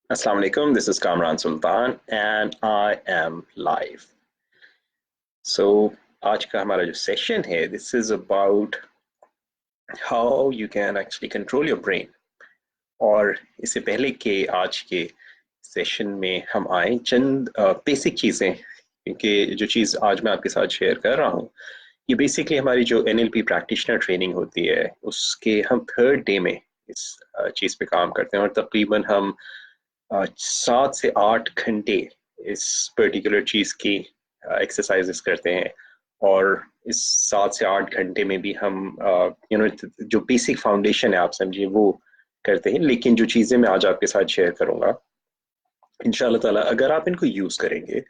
Assalamu alaikum, this is Kamran Sultan and I am live. So आज का हमारा जो सेशन है this is about how you can actually control your brain. और इससे पहले कि आज के सेशन में हम आए चंद बेसिक चीज़ें, क्योंकि जो चीज़ आज मैं आपके साथ शेयर कर रहा हूँ ये बेसिकली हमारी जो एनएलपी प्रैक्टिशनर ट्रेनिंग होती है उसके हम थर्ड डे में इस चीज़ पे काम करते हैं और तकरीबन हम 7 से 8 घंटे इस पर्टिकुलर चीज़ की एक्सरसाइजेस करते हैं। और इस 7 से 8 घंटे में भी हम जो बेसिक फाउंडेशन है आप समझिए वो करते हैं। लेकिन जो चीज़ें मैं आज आपके साथ शेयर करूंगा इंशाल्लाह ताला अगर आप इनको यूज़ करेंगे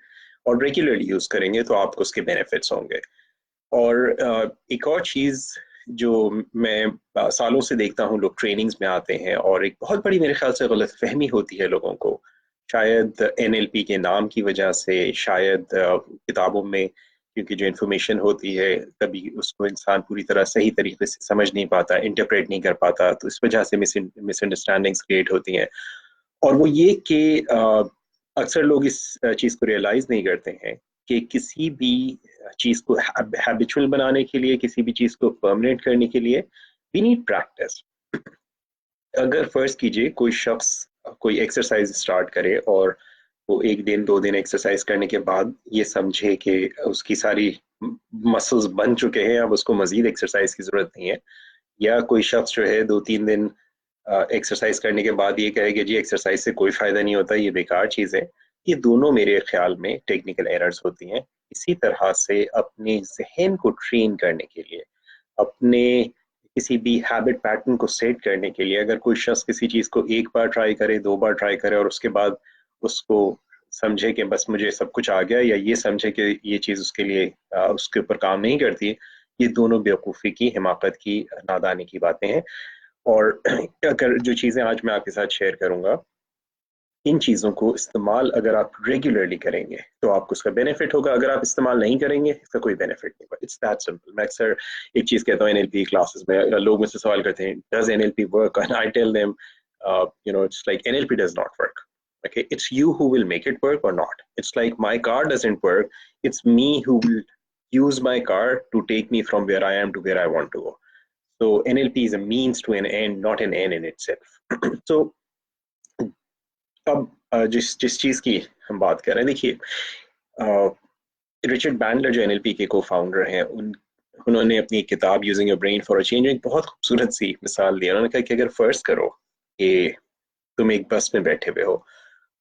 और रेगुलरली यूज़ करेंगे तो आपको उसके बेनिफिट्स होंगे। और एक और चीज़ जो मैं सालों से देखता हूँ, लोग ट्रेनिंग्स में आते हैं और एक बहुत बड़ी मेरे ख्याल से गलतफहमी होती है लोगों को, शायद एनएलपी के नाम की वजह से, शायद किताबों में क्योंकि जो इन्फॉर्मेशन होती है कभी उसको इंसान पूरी तरह सही तरीके से समझ नहीं पाता, इंटरप्रेट नहीं कर पाता, तो इस वजह से मिसअंडरस्टैंडिंग्स क्रिएट होती हैं। और वो ये कि अक्सर लोग इस चीज़ को रियलाइज नहीं करते हैं कि किसी भी चीज़ को हैबिचुअल बनाने के लिए, किसी भी चीज़ को परमानेंट करने के लिए वी नीड प्रैक्टिस। अगर फर्ज कीजिए कोई शख्स कोई एक्सरसाइज स्टार्ट करे और वो 1 दिन 2 दिन एक्सरसाइज करने के बाद ये समझे कि उसकी सारी मसल्स बन चुके हैं, अब उसको मजीद एक्सरसाइज की जरूरत नहीं है। या कोई शख्स जो है 2 3 दिन एक्सरसाइज करने के बाद ये कहे कि जी एक्सरसाइज से कोई फायदा नहीं होता, ये बेकार चीज़ है। ये दोनों मेरे ख्याल में टेक्निकल एरर्स होती हैं। इसी तरह से अपने जहन को ट्रेन करने के लिए, अपने किसी भी हैबिट पैटर्न को सेट करने के लिए, अगर कोई शख्स किसी चीज़ को एक बार ट्राई करे, 2 बार ट्राई करे और उसके बाद उसको समझे कि बस मुझे सब कुछ आ गया, या ये समझे कि ये चीज़ उसके लिए उसके ऊपर काम नहीं करती, ये दोनों बेवकूफ़ी की, हिमाकत की, नादानी की बातें हैं। और अगर जो चीज़ें आज मैं आपके साथ शेयर करूंगा, इन चीज़ों को इस्तेमाल अगर आप रेगुलरली करेंगे तो आपको उसका बेनिफिट होगा। अगर आप इस्तेमाल नहीं करेंगे इसका कोई बेनिफिट नहीं होगा। It's that simple. मैं अक्सर एक चीज़ कहता हूँ एनएलपी क्लासेस में, लोग मुझसे सवाल करते हैं does NLP work, and I tell them it's like NLP does not work. Okay, it's you who will make it work or not. It's like my car doesn't work, it's me who will use my car to take me from where I am to where I want to go. So NLP is a means to an end, not an end in itself. So अब जिस जिस चीज की हम बात कर रहे हैं, देखिए रिचर्ड बैंडलर जो एनएलपी के को फाउंडर हैं, उन्होंने अपनी किताब using your brain for a change एक बहुत खूबसूरत सी मिसाल दी। उन्होंने कहा कि अगर फर्ज करो कि तुम एक बस में बैठे हुए हो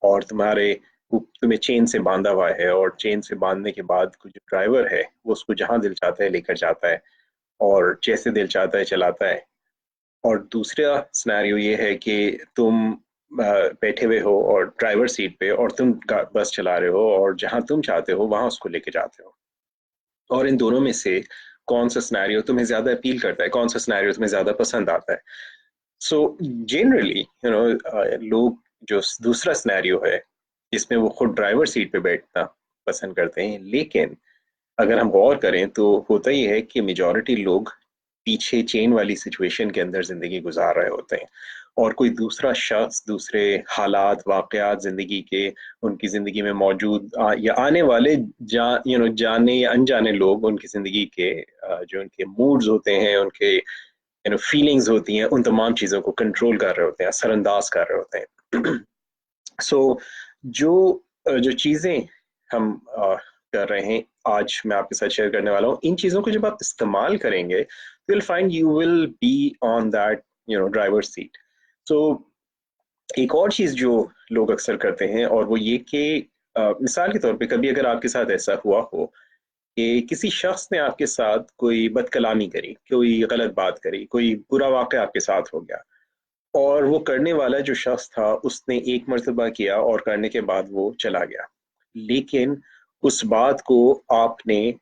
और तुम्हें चेन से बांधा हुआ है, और चेन से बांधने के बाद जो ड्राइवर है वो उसको जहां दिल चाहता है लेकर जाता है और जैसे दिल चाहता है चलाता है। और दूसरा सिनेरियो ये है कि तुम बैठे हुए हो और ड्राइवर सीट पे, और तुम बस चला रहे हो और जहां तुम चाहते हो वहां उसको लेके जाते हो। और इन दोनों में से कौन सा सिनेरियो तुम्हें ज्यादा अपील करता है, कौन सा सिनेरियो तुम्हें ज्यादा पसंद आता है? सो जनरली लोग जो दूसरा सिनेरियो है जिसमें वो खुद ड्राइवर सीट पे बैठना पसंद करते हैं। लेकिन अगर हम गौर करें तो होता ही है कि मेजॉरिटी लोग पीछे चेन वाली सिचुएशन के अंदर जिंदगी गुजार रहे होते हैं, और कोई दूसरा शख्स, दूसरे हालात वाकयात जिंदगी के, उनकी जिंदगी में मौजूद या आने वाले जाने या अनजाने लोग उनकी जिंदगी के जो उनके मूड्स होते हैं, उनके फीलिंग्स होती हैं, उन तमाम चीज़ों को कंट्रोल कर रहे होते हैं, असरअंदाज कर रहे होते हैं। सो जो जो चीज़ें हम कर रहे हैं आज मैं आपके साथ शेयर करने वाला हूँ, इन चीज़ों को जब आप इस्तेमाल करेंगे तो you'll find you will be on that driver's seat. So एक और चीज़ जो लोग अक्सर करते हैं और वो ये कि मिसाल के तौर पे कभी अगर आपके साथ ऐसा हुआ हो कि किसी शख्स ने आपके साथ कोई बदकलामी करी, कोई गलत बात करी, कोई बुरा वाक़या आपके साथ हो गया, और वो करने वाला जो शख्स था उसने एक मर्तबा किया और करने के बाद वो चला गया। लेकिन उस बात को आपने,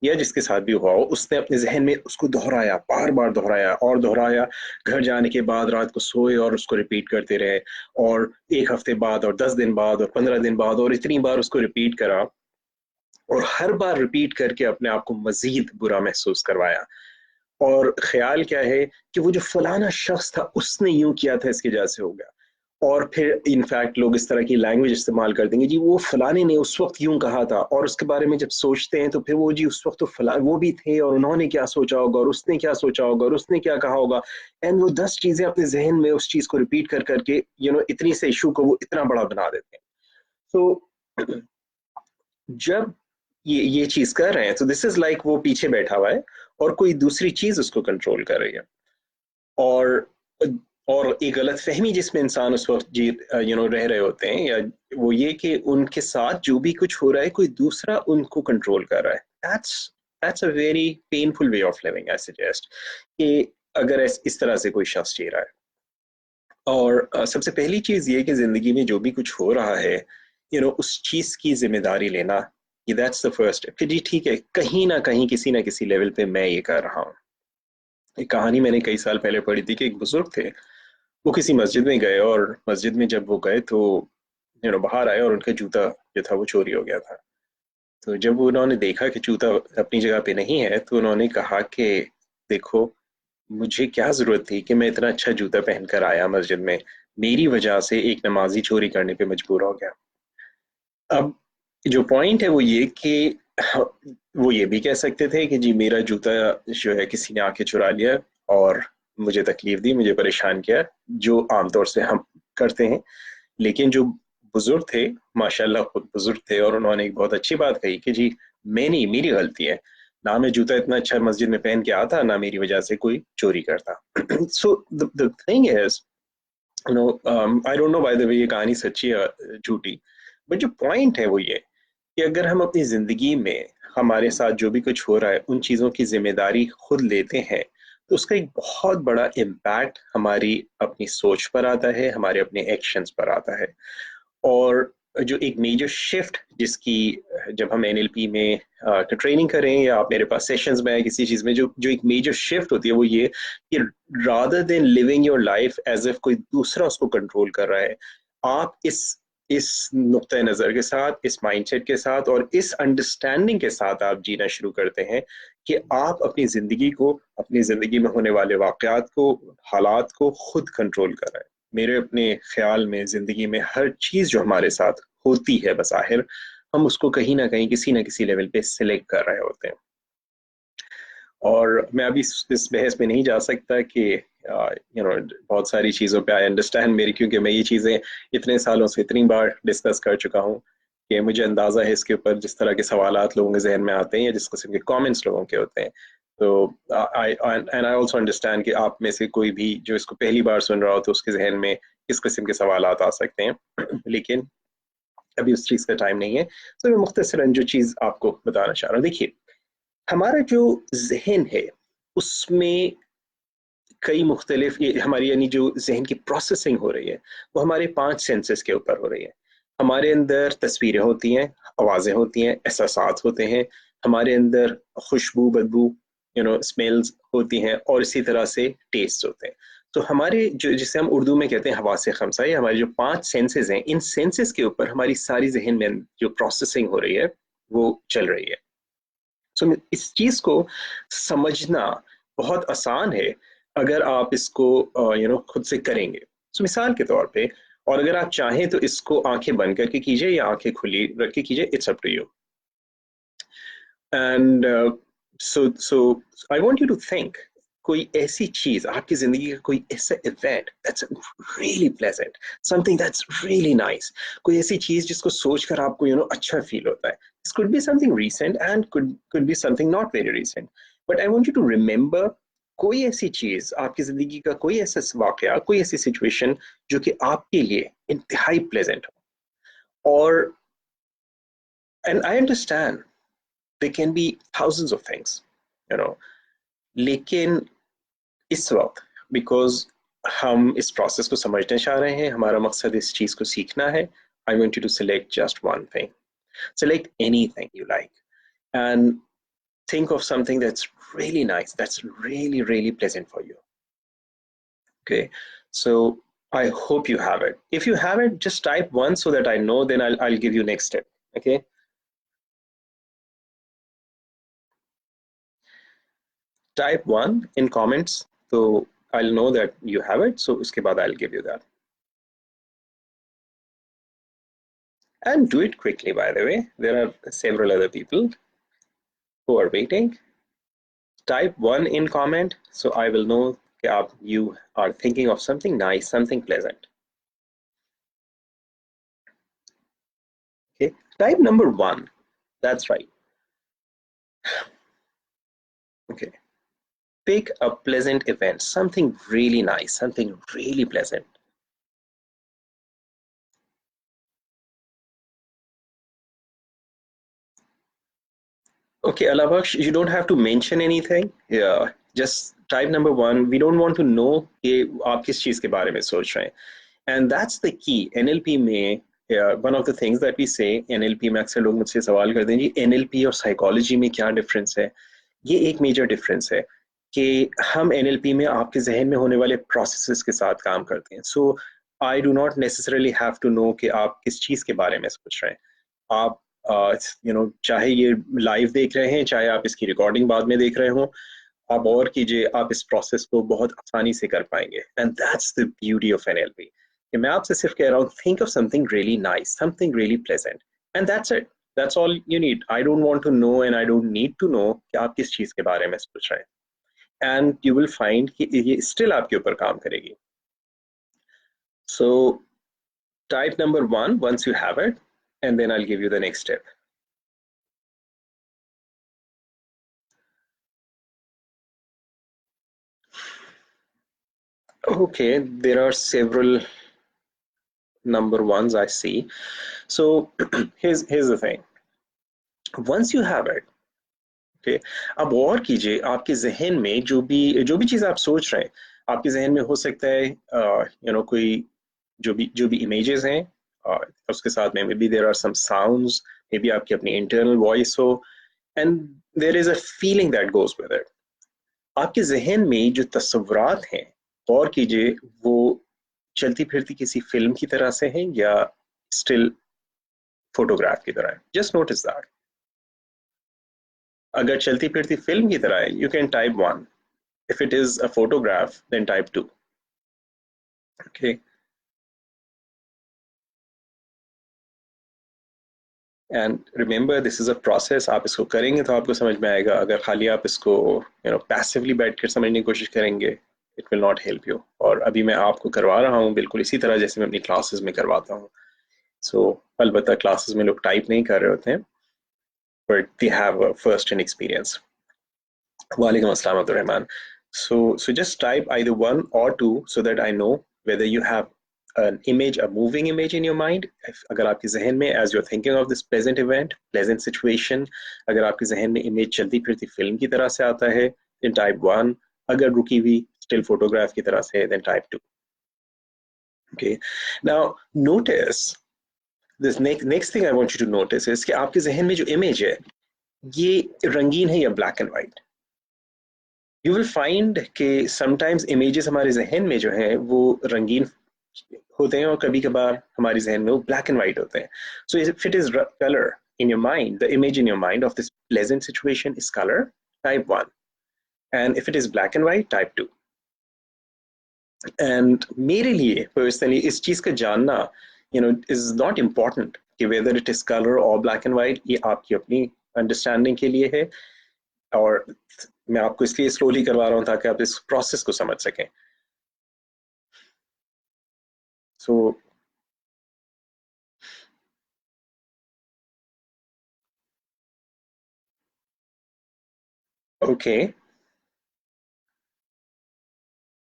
या जिसके साथ भी हुआ हो, उसने अपने जहन में उसको दोहराया, बार बार दोहराया और दोहराया। घर जाने के बाद रात को सोए और उसको रिपीट करते रहे, और 1 हफ्ते बाद और 10 दिन बाद और 15 दिन बाद, और इतनी बार उसको रिपीट करा, और हर बार रिपीट करके अपने आप को मजीद बुरा महसूस करवाया। और ख्याल क्या है कि वो जो फलाना शख्स था उसने यूं किया था इसकी वजह से हो गया। और फिर इनफैक्ट लोग इस तरह की लैंग्वेज इस्तेमाल कर देंगे, जी वो फलाने ने उस वक्त यूं कहा था, और उसके बारे में जब सोचते हैं तो फिर वो जी उस वक्त तो फला वो भी थे और उन्होंने क्या सोचा होगा और उसने क्या सोचा होगा और उसने क्या कहा होगा, एंड वो 10 चीजें अपने जहन में उस चीज को रिपीट कर करके इतनी से इशू को वो इतना बड़ा बना देते हैं। तो जब ये चीज कर रहे हैं तो दिस इज लाइक वो पीछे बैठा हुआ है और कोई दूसरी चीज उसको कंट्रोल कर रही है। और और एक गलत फहमी जिसमें इंसान उस वक्त जी रह रहे होते हैं, या वो ये कि उनके साथ जो भी कुछ हो रहा है कोई दूसरा उनको कंट्रोल कर रहा है। That's a very painful way of living, I suggest कि अगर इस तरह से कोई शख्स जी रहा है। और सबसे पहली चीज ये कि जिंदगी में जो भी कुछ हो रहा है उस चीज की जिम्मेदारी लेना, कि दैट्स द फर्स्ट स्टेप, कि जी ठीक है, कहीं ना किसी लेवल पे मैं ये कर रहा हूँ। एक कहानी मैंने कई साल पहले पढ़ी थी कि एक बुजुर्ग थे, वो किसी मस्जिद में गए, और मस्जिद में जब वो गए तो बाहर आए और उनका जूता जो था वो चोरी हो गया था। तो जब उन्होंने देखा कि जूता अपनी जगह पे नहीं है, तो उन्होंने कहा कि देखो, मुझे क्या जरूरत थी कि मैं इतना अच्छा जूता पहनकर आया मस्जिद में, मेरी वजह से एक नमाजी चोरी करने पे मजबूर हो गया। अब जो पॉइंट है वो ये कि वो ये भी कह सकते थे कि जी मेरा जूता जो है किसी ने आके चुरा लिया और मुझे तकलीफ दी, मुझे परेशान किया, जो आमतौर से हम करते हैं। लेकिन जो बुजुर्ग थे, माशाल्लाह खुद बुजुर्ग थे, और उन्होंने एक बहुत अच्छी बात कही कि जी मैं नहीं, मेरी गलती है, ना मैं जूता इतना अच्छा मस्जिद में पहन के आता, ना मेरी वजह से कोई चोरी करता। So the thing is, I don't know bye the वे ये कहानी सच्ची है झूठी, बट जो पॉइंट है वो ये कि अगर हम अपनी जिंदगी में हमारे साथ जो भी कुछ हो रहा है उन चीजों की जिम्मेदारी खुद लेते हैं, तो उसका एक बहुत बड़ा इम्पैक्ट हमारी अपनी सोच पर आता है, हमारे अपने एक्शंस पर आता है। और जो एक मेजर शिफ्ट जिसकी, जब हम एनएलपी में ट्रेनिंग करें या आप मेरे पास सेशंस में आए किसी चीज में, जो जो एक मेजर शिफ्ट होती है वो ये कि rather than living your life as if कोई दूसरा उसको कंट्रोल कर रहा है, आप इस नुक्ता नजर के साथ, इस माइंडसेट के साथ और इस अंडरस्टैंडिंग के साथ आप जीना शुरू करते हैं कि आप अपनी जिंदगी को, अपनी जिंदगी में होने वाले वाकयात को, हालात को खुद कंट्रोल कर रहे हैं। मेरे अपने ख्याल में जिंदगी में हर चीज जो हमारे साथ होती है बज़ाहिर, हम उसको कहीं ना किसी लेवल पे सिलेक्ट कर रहे होते हैं। और मैं अभी इस बहस में नहीं जा सकता कि बहुत सारी चीज़ों पे आई अंडरस्टैंड मेरी, क्योंकि मैं ये चीज़ें इतने सालों से इतनी बार डिस्कस कर चुका हूँ कि मुझे अंदाज़ा है इसके ऊपर जिस तरह के सवालात लोगों के जहन में आते हैं या जिस किस्म के कमेंट्स लोगों के होते हैं। तो आई एंड आई ऑल्सो अंडरस्टैंड कि आप में से कोई भी जो इसको पहली बार सुन रहा हो तो उसके जहन में किस किस्म के सवालात आ सकते हैं। लेकिन अभी उस चीज़ का टाइम नहीं है, तो मैं मुख्तसरन जो चीज़ आपको बताना चाह रहा हूँ, देखिए हमारा जो जहन है उसमें कई मुख्तलिफ, ये हमारी यानी जो जहन की प्रोसेसिंग हो रही है वो हमारे 5 सेंसेस के ऊपर हो रही है। हमारे अंदर तस्वीरें होती हैं, आवाज़ें होती हैं, एहसास होते हैं, हमारे अंदर खुशबू, बदबू, स्मेल्स होती हैं, और इसी तरह से टेस्ट होते हैं। तो हमारे जो, जिसे हम उर्दू में कहते हैं हवासे खमसा, ये हमारे जो 5 सेंसेस हैं, इन सेंसेस के ऊपर हमारी सारी जहन में जो प्रोसेसिंग हो रही है वो चल रही है। सो इस चीज को समझना बहुत आसान है अगर आप इसको खुद से करेंगे। सो मिसाल के तौर पे, और अगर आप चाहें तो इसको आंखें बंद करके कीजिए या आंखें खुली रख के कीजिए, it's up to you. And so I want you to think कोई ऐसी चीज आपकी जिंदगी का, कोई ऐसा event that's really pleasant, something that's really nice, कोई ऐसी चीज जिसको सोचकर आपको अच्छा फील होता है। This could be something recent and could be something not very recent, but I want you to remember कोई ऐसी चीज, आपकी जिंदगी का कोई ऐसा वाकया, कोई ऐसी सिचुएशन जो कि आपके लिए इंतहाई प्लेजेंट हो। और and I understand there can be thousands of things, you know, लेकिन इस वक्त, बिकॉज हम इस प्रोसेस को समझना चाह रहे हैं, हमारा मकसद इस चीज को सीखना है, I want you to select just one thing, select anything you like, and think of something that's really nice, that's really really pleasant for you. Okay, so I hope you have it. If you have it, just type one so that I know, then I'll give you next step. Okay, type one in comments, so I'll know that you have it, so uske baad I'll give you that. And do it quickly, by the way. There are several other people who are waiting. Type 1 in comment so I will know that you are thinking of something nice, something pleasant. Okay, type number 1. That's right. Okay, pick a pleasant event, something really nice, something really pleasant. Okay, Alabaksh, you don't have to mention anything. Yeah, just type number 1. We don't want to know कि आप किस चीज के बारे में सोच रहे हैं. And that's the key. NLP में one of the things that we say, NLP में अक्सर लोग मुझसे सवाल करते हैं जी NLP और साइकोलॉजी में क्या डिफरेंस है. ये एक मेजर डिफरेंस है कि हम NLP में आपके जहन में होने वाले प्रोसेसेस के साथ काम करते हैं. So I do not necessarily have to know कि आप किस चीज़ के बारे में सोच रहे हैं. आप चाहे ये लाइव देख रहे हैं, चाहे आप इसकी रिकॉर्डिंग बाद में देख रहे हो, आप और कीजिए, आप इस प्रोसेस को बहुत आसानी से कर पाएंगे. And that's the beauty of NLP. कि मैं आपसे सिर्फ कह रहा हूँ think of something really nice, something really pleasant, and that's it. That's all you need. I don't want to know and I don't need to know कि आप किस चीज के बारे में सोच रहे हैं. एंड यू विल फाइंड कि ये स्टिल आपके ऊपर काम करेगी. So type number 1 once you have it, and then I'll give you the next step. Okay, there are several number ones I see. So here's the thing. Once you have it, okay, अब और कीजिए आपके जहन में जो भी चीज़ आप सोच रहे हैं, आपके जहन में हो सकता है कोई जो भी इमेजेस हैं, उसके साथ में maybe there are some sounds, maybe आपकी अपनी इंटरनल वॉइस हो, and there is a feeling that goes with it. आपके जहन में जो तस्वुरात हैं, गौर कीजिए वो चलती फिरती किसी फिल्म की तरह से हैं या स्टिल फोटोग्राफ की तरह है. Just notice that. अगर चलती फिरती फिल्म की तरह है, you can type 1. If it is a photograph, then type 2. Okay. And remember, this is a process. आप इसको करेंगे तो आपको समझ में आएगा. अगर खाली आप इसको पैसिवली बैठ कर समझने की कोशिश करेंगे, it will not help you. और अभी मैं आपको करवा रहा हूँ बिल्कुल इसी तरह जैसे मैं अपनी क्लासेस में करवाता हूँ. सो अलबत्ता क्लासेस में लोग टाइप नहीं कर रहे होते हैं, but they have a first hand experience. वालेकुम अस्सलाम Abdul Rahman. So just type either 1 or 2 so that I know whether you have an image, a moving image in your mind. अगर आपके जहन में as you're thinking of this pleasant event, pleasant situation, अगर आपके जहन में image चलती फिरती फिल्म की तरह से आता है, then type 1. अगर रुकी हुई still photograph की तरह से, then type 2. Okay. Now notice this next thing I want you to notice is कि आपके जहन में जो image है, ये रंगीन है या black and white. You will find कि समटाइम्स इमेजेस हमारे जहन में जो हैं वो रंगीन होते हैं और कभी कभार हमारे जहन में वो ब्लैक एंड वाइट होते हैं. So if it is colour in your mind, the image in your mind of this pleasant situation is color, type 1. And if it is black and white, type 2. And मेरे लिए personally इस चीज़ का जानना is not important कि whether it is color or black and white. ये आपकी अपनी understanding के लिए है और मैं आपको इसलिए स्लोली करवा रहा हूँ ताकि आप इस प्रोसेस को समझ सकें. So okay,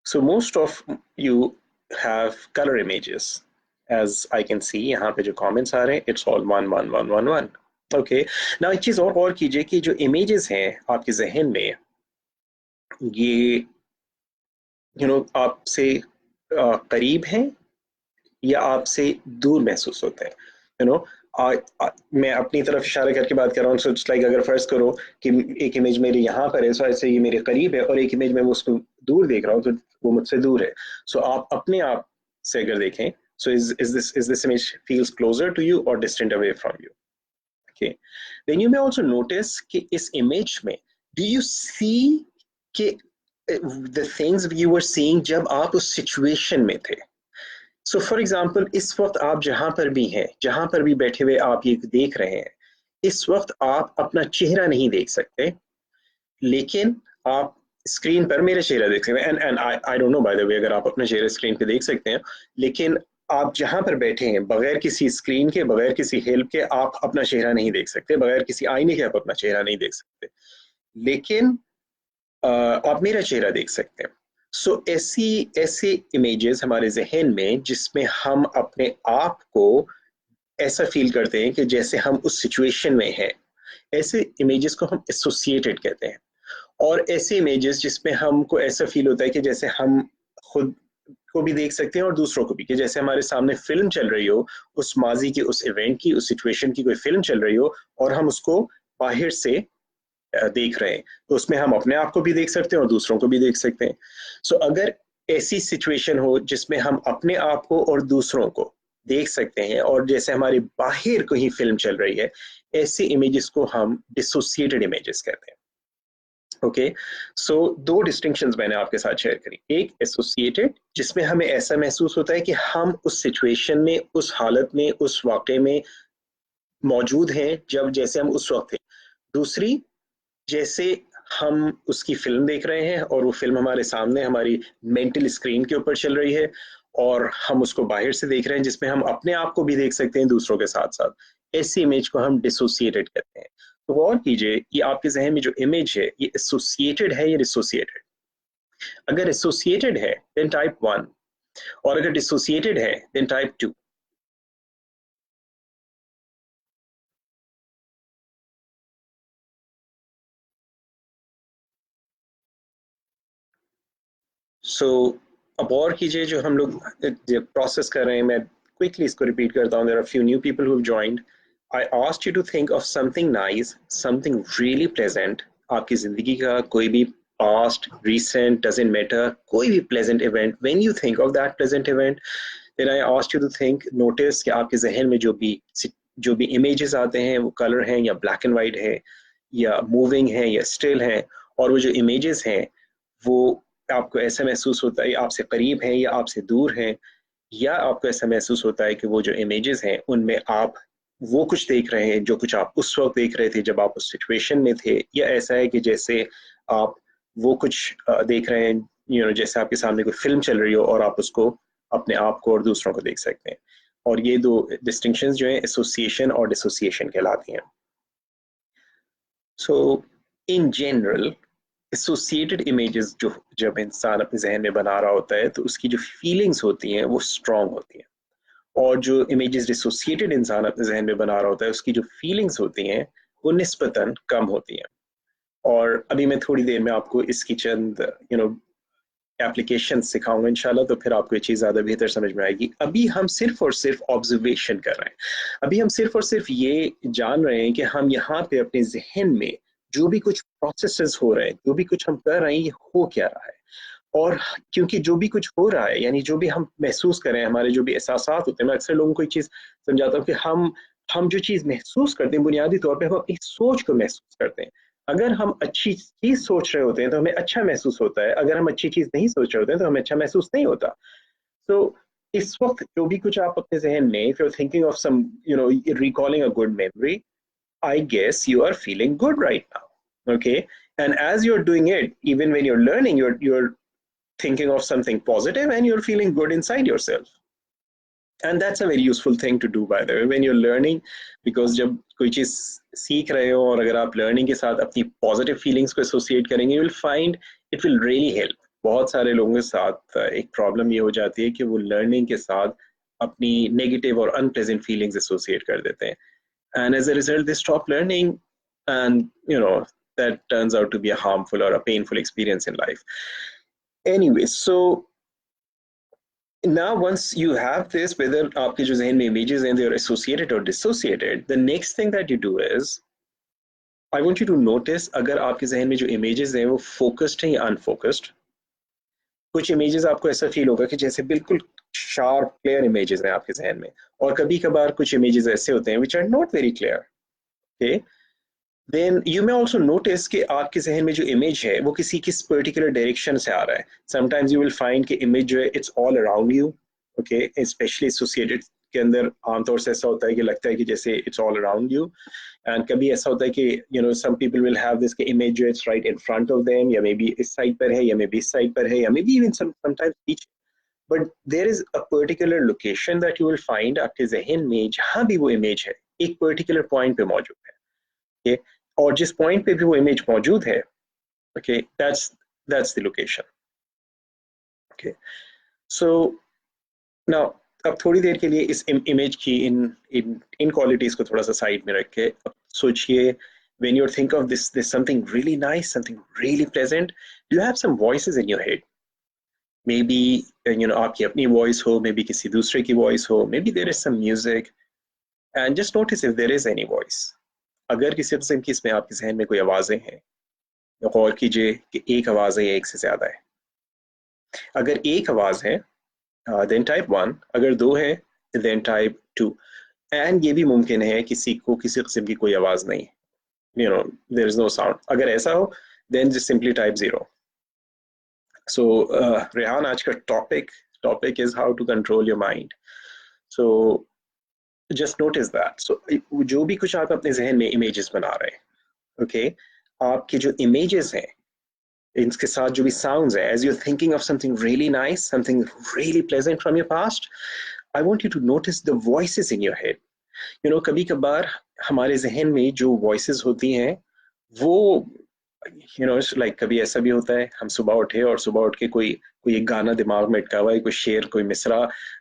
so most of you have colour images as I can see. यहाँ पे जो कमेंट्स आ रहे हैं, इट्स ऑल 1 1 1 1 1. ओके, नाउ एक चीज़ और गौर कीजिए कि जो इमेजेस हैं आपके जहन में, ये आपसे करीब हैं या आपसे दूर महसूस होते हैं. मैं अपनी तरफ इशारा करके बात कर रहा हूँ. सो इट्स लाइक अगर फर्ज करो कि एक इमेज मेरे यहाँ पर है, सो ऐसे ये मेरे करीब है, और एक इमेज में वो उसको दूर देख रहा हूँ तो वो मुझसे दूर है. सो आप अपने आप से अगर देखें, so is this image feels closer to you और distant away from you. Okay, then you may also notice कि इस इमेज में डू यू सी कि the things you were seeing जब आप उस सिचुएशन में थे. सो फॉर एग्जाम्पल इस वक्त आप जहां पर भी हैं, जहां पर भी बैठे हुए आप ये देख रहे हैं, इस वक्त आप अपना चेहरा नहीं देख सकते, लेकिन आप स्क्रीन पर मेरा चेहरा देख सकते हैं। And I don't know bye the वे अगर आप अपना चेहरा स्क्रीन पे देख सकते हैं, लेकिन आप जहां पर बैठे हैं बगैर किसी स्क्रीन के, बगैर किसी हेल्प के आप अपना चेहरा नहीं देख सकते, बगैर किसी आईने के आप अपना चेहरा नहीं देख सकते, लेकिन आप मेरा चेहरा देख सकते हैं। सो ऐसी ऐसे इमेजेस हमारे जहन में जिसमें हम अपने आप को ऐसा फील करते हैं कि जैसे हम उस सिचुएशन में हैं, ऐसे इमेजेस को हम एसोसिएटेड कहते हैं। और ऐसे इमेजेस जिसमें हमको ऐसा फील होता है कि जैसे हम खुद को भी देख सकते हैं और दूसरों को भी, कि जैसे हमारे सामने फिल्म चल रही हो, उस माजी की, उस इवेंट की, उस सिचुएशन की कोई फिल्म चल रही हो और हम उसको बाहर से देख रहे हैं, तो उसमें हम अपने आप को भी देख सकते हैं और दूसरों को भी देख सकते हैं। सो अगर ऐसी सिचुएशन हो जिसमें हम अपने आप को और दूसरों को देख सकते हैं और जैसे हमारे बाहर कहीं फिल्म चल रही है, ऐसे इमेजेस को हम डिसोसिएटेड इमेजेस कहते हैं। ओके, सो दो डिस्टिंक्शंस मैंने आपके साथ शेयर करी। एक एसोसिएटेड, जिसमें हमें ऐसा महसूस होता है कि हम उस सिचुएशन में, उस हालत में, उस वाक़े में मौजूद हैं जब जैसे हम उस वक्त थे। दूसरी, जैसे हम उसकी फिल्म देख रहे हैं और वो फिल्म हमारे सामने हमारी मेंटल स्क्रीन के ऊपर चल रही है और हम उसको बाहर से देख रहे हैं, जिसमें हम अपने आप को भी देख सकते हैं दूसरों के साथ साथ। ऐसी इमेज को हम डिसोसिएटेड कहते हैं। तो गौर कीजिए कि आपके जहन में जो इमेज है ये एसोसिएटेड है या डिसोसिएटेड। अगर एसोसिएटेड है देन टाइप 1, और अगर डिसोसिएटेड है देन टाइप 2। सो अब गौर कीजिए, जो हम लोग प्रोसेस कर रहे हैं, मैं क्विकली इसको रिपीट करता हूँ। There are few new people who joined. I asked you to think of something nice, something really pleasant. आपकी जिंदगी का कोई भी पास्ट, रिसेंट, डजंट मैटर, कोई भी pleasant event, when you think of that pleasant event, then I asked you to think, notice कि आपके जहन में जो भी इमेजेस आते हैं वो कलर हैं या ब्लैक एंड वाइट है या मूविंग है या स्टिल है, और वो जो इमेजेस हैं वो आपको ऐसा महसूस होता है आपसे करीब हैं या आपसे दूर हैं, या आपको ऐसा महसूस होता है कि वो जो इमेजेस हैं उनमें आप वो कुछ देख रहे हैं जो कुछ आप उस वक्त देख रहे थे जब आप उस सिचुएशन में थे, या ऐसा है कि जैसे आप वो कुछ देख रहे हैं, जैसे आपके सामने कोई फिल्म चल रही हो और आप उसको, अपने आप को और दूसरों को देख सकते हैं। और ये दो डिस्टिंक्शंस जो है एसोसिएशन और डिसोसिएशन कहलाती हैं। सो इन जनरल एसोसिएटेड इमेजेस जो जब इंसान अपने जहन में बना रहा होता है तो उसकी जो फीलिंग्स होती हैं वो स्ट्रांग होती हैं, और जो इमेजेस डिसोसिएटेड इंसान अपने जहन में बना रहा होता है उसकी जो फीलिंग्स होती हैं वो निस्बतन कम होती हैं। और अभी मैं थोड़ी देर में आपको इसकी चंद एप्लीकेशन सिखाऊंगा इंशाल्लाह, तो फिर आपको ये चीज़ ज़्यादा बेहतर समझ में आएगी। अभी हम सिर्फ और सिर्फ ऑब्जर्वेशन कर रहे हैं, अभी हम सिर्फ और सिर्फ ये जान रहे हैं कि हम यहाँ पे अपने जहन में जो भी कुछ प्रोसेसेस हो रहे हैं, जो भी कुछ हम कर रहे हैं, ये हो क्या रहा है। और क्योंकि जो भी कुछ हो रहा है, यानी जो भी हम महसूस करें, हमारे जो भी एहसासात होते हैं, मैं अक्सर लोगों को एक चीज़ समझाता हूँ कि हम जो चीज़ महसूस करते हैं बुनियादी तौर पर हम अपनी सोच को महसूस करते हैं। अगर हम अच्छी चीज सोच रहे होते हैं तो हमें अच्छा महसूस होता है, अगर हम अच्छी चीज नहीं सोच रहे होते हैं तो हमें अच्छा महसूस नहीं होता। तो इस वक्त जो भी कुछ आप अपने जहन में, if you're thinking of some, recalling a good memory, I guess you are feeling good right now. Okay, and as you're doing it, even when you're learning, you're thinking of something positive and you're feeling good inside yourself. And that's a very useful thing to do, by the way, when you're learning, because जब कोई चीज सीख रहे हो और अगर आप learning के साथ अपनी पॉजिटिव फीलिंग्स को एसोसिएट करेंगे, you will find it will really help. बहुत सारे लोगों के साथ एक प्रॉब्लम ये हो जाती है कि वो लर्निंग के साथ अपनी नेगेटिव और अनप्लेजेंट फीलिंग्स एसोसिएट कर देते हैं, and as a result they stop learning, and that turns out to be a harmful or a painful experience in life. Anyway, so now once you have this, whether आपके जो जहन में images हैं they are associated or dissociated, the next thing that you do is I want you to notice अगर आपके जहन में जो images हैं वो focused हैं या unfocused। कुछ images आपको ऐसा फील होगा कि जैसे बिल्कुल sharp clear images हैं आपके जहन में, और कभी कभार कुछ images ऐसे होते हैं which are not very clear। okay, then you may also notice कि आपके जहन में जो image है वो किसी किस particular direction से आ रहा है। Sometimes you will find कि image जो है it's all around you, okay, specially associated के अंदर आमतौर से ऐसा होता है कि लगता है कि जैसे it's all around you, and कभी ऐसा होता है कि some people will have this images right in front of them, या मे बी इस साइड पर है, या मे बी इस साइड पर है, या मे बी इवन समटाइम्स पीछे, but there is a particular location that you will find आपके जहन में जहां भी वो इमेज है एक पर्टिकुलर पॉइंट पे मौजूद है, ओके okay? और जिस पॉइंट पे भी वो इमेज मौजूद है, okay, that's the location, okay. So now अब थोड़ी देर के लिए इस इमेज की इन इन इन क्वालिटीज को थोड़ा सा साइड में रख के अब सोचिए, when you think of this something really nice, something really pleasant, do you have some voices in your head? Maybe आपकी अपनी वॉइस हो, मे बी किसी दूसरे की वॉइस हो, maybe there is some music, and just notice if there is any voice. अगर किसी किस्म की इसमें आपके जहन में कोई आवाजें हैं, तो गौर कीजिए कि एक आवाज है या एक से ज्यादा है। अगर एक आवाज है देन टाइप 1, अगर दो है देन टाइप 2, एंड ये भी मुमकिन है किसी को किसी किस्म की कोई आवाज नहीं, देयर इज नो साउंड। अगर ऐसा हो then just simply type 0। So Rehan, आज का topic is how to control your mind. So just notice that. So जो भी कुछ आप अपने जहन में इमेजेस बना रहे हैं, ओके, आपके जो इमेजेस हैं इनके साथ जो भी साउंड्स है, as you're thinking of something really nice, something really pleasant from your past, I want you to notice the voices in your head. कभी कभार हमारे जहन में जो वॉइसेस होती हैं वो कभी ऐसा भी होता है हम सुबह उठे और सुबह उठ के कोई कोई एक गाना दिमाग में अटका हुआ है, कोई शेर, कोई मिसरा,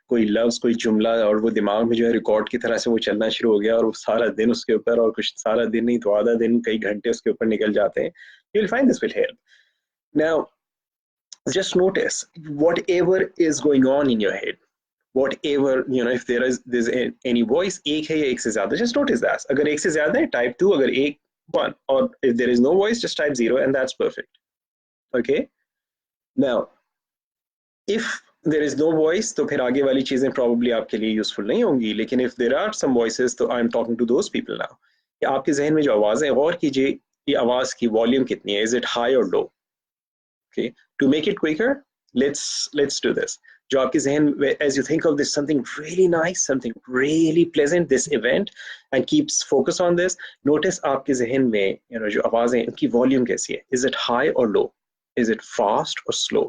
कोई लफ्ज, कोई जुमला, और वो दिमाग में जो है रिकॉर्ड की तरह से वो चलना शुरू हो गया, और वो सारा दिन उसके ऊपर, और कुछ सारा दिन नहीं तो आधा दिन, कई घंटे उसके ऊपर निकल जाते हैं। You will find this will help. Now, just notice whatever is going on in your head, whatever, if there's any voice, एक है या एक से ज्यादा, just notice that. अगर एक से ज्यादा है type 2, अगर एक 1, or if there is no voice just type 0, and that's perfect, okay? Now, if there is no voice तो फिर आगे वाली चीजें probably आपके लिए useful नहीं होंगी, लेकिन if there are some voices तो I'm talking to those people now, कि आपके जहन में जो आवाज है, गौर कीजिए ये आवाज की वॉल्यूम कितनी है, is it high or low? Okay, to make it quicker, let's do this. जो आपके जहन, as you think of this something really nice, something really pleasant, this event, and keeps focus on this, notice आपके जहन में जो आवाजें उनकी volume कैसी है, is it high or low, is it fast or slow?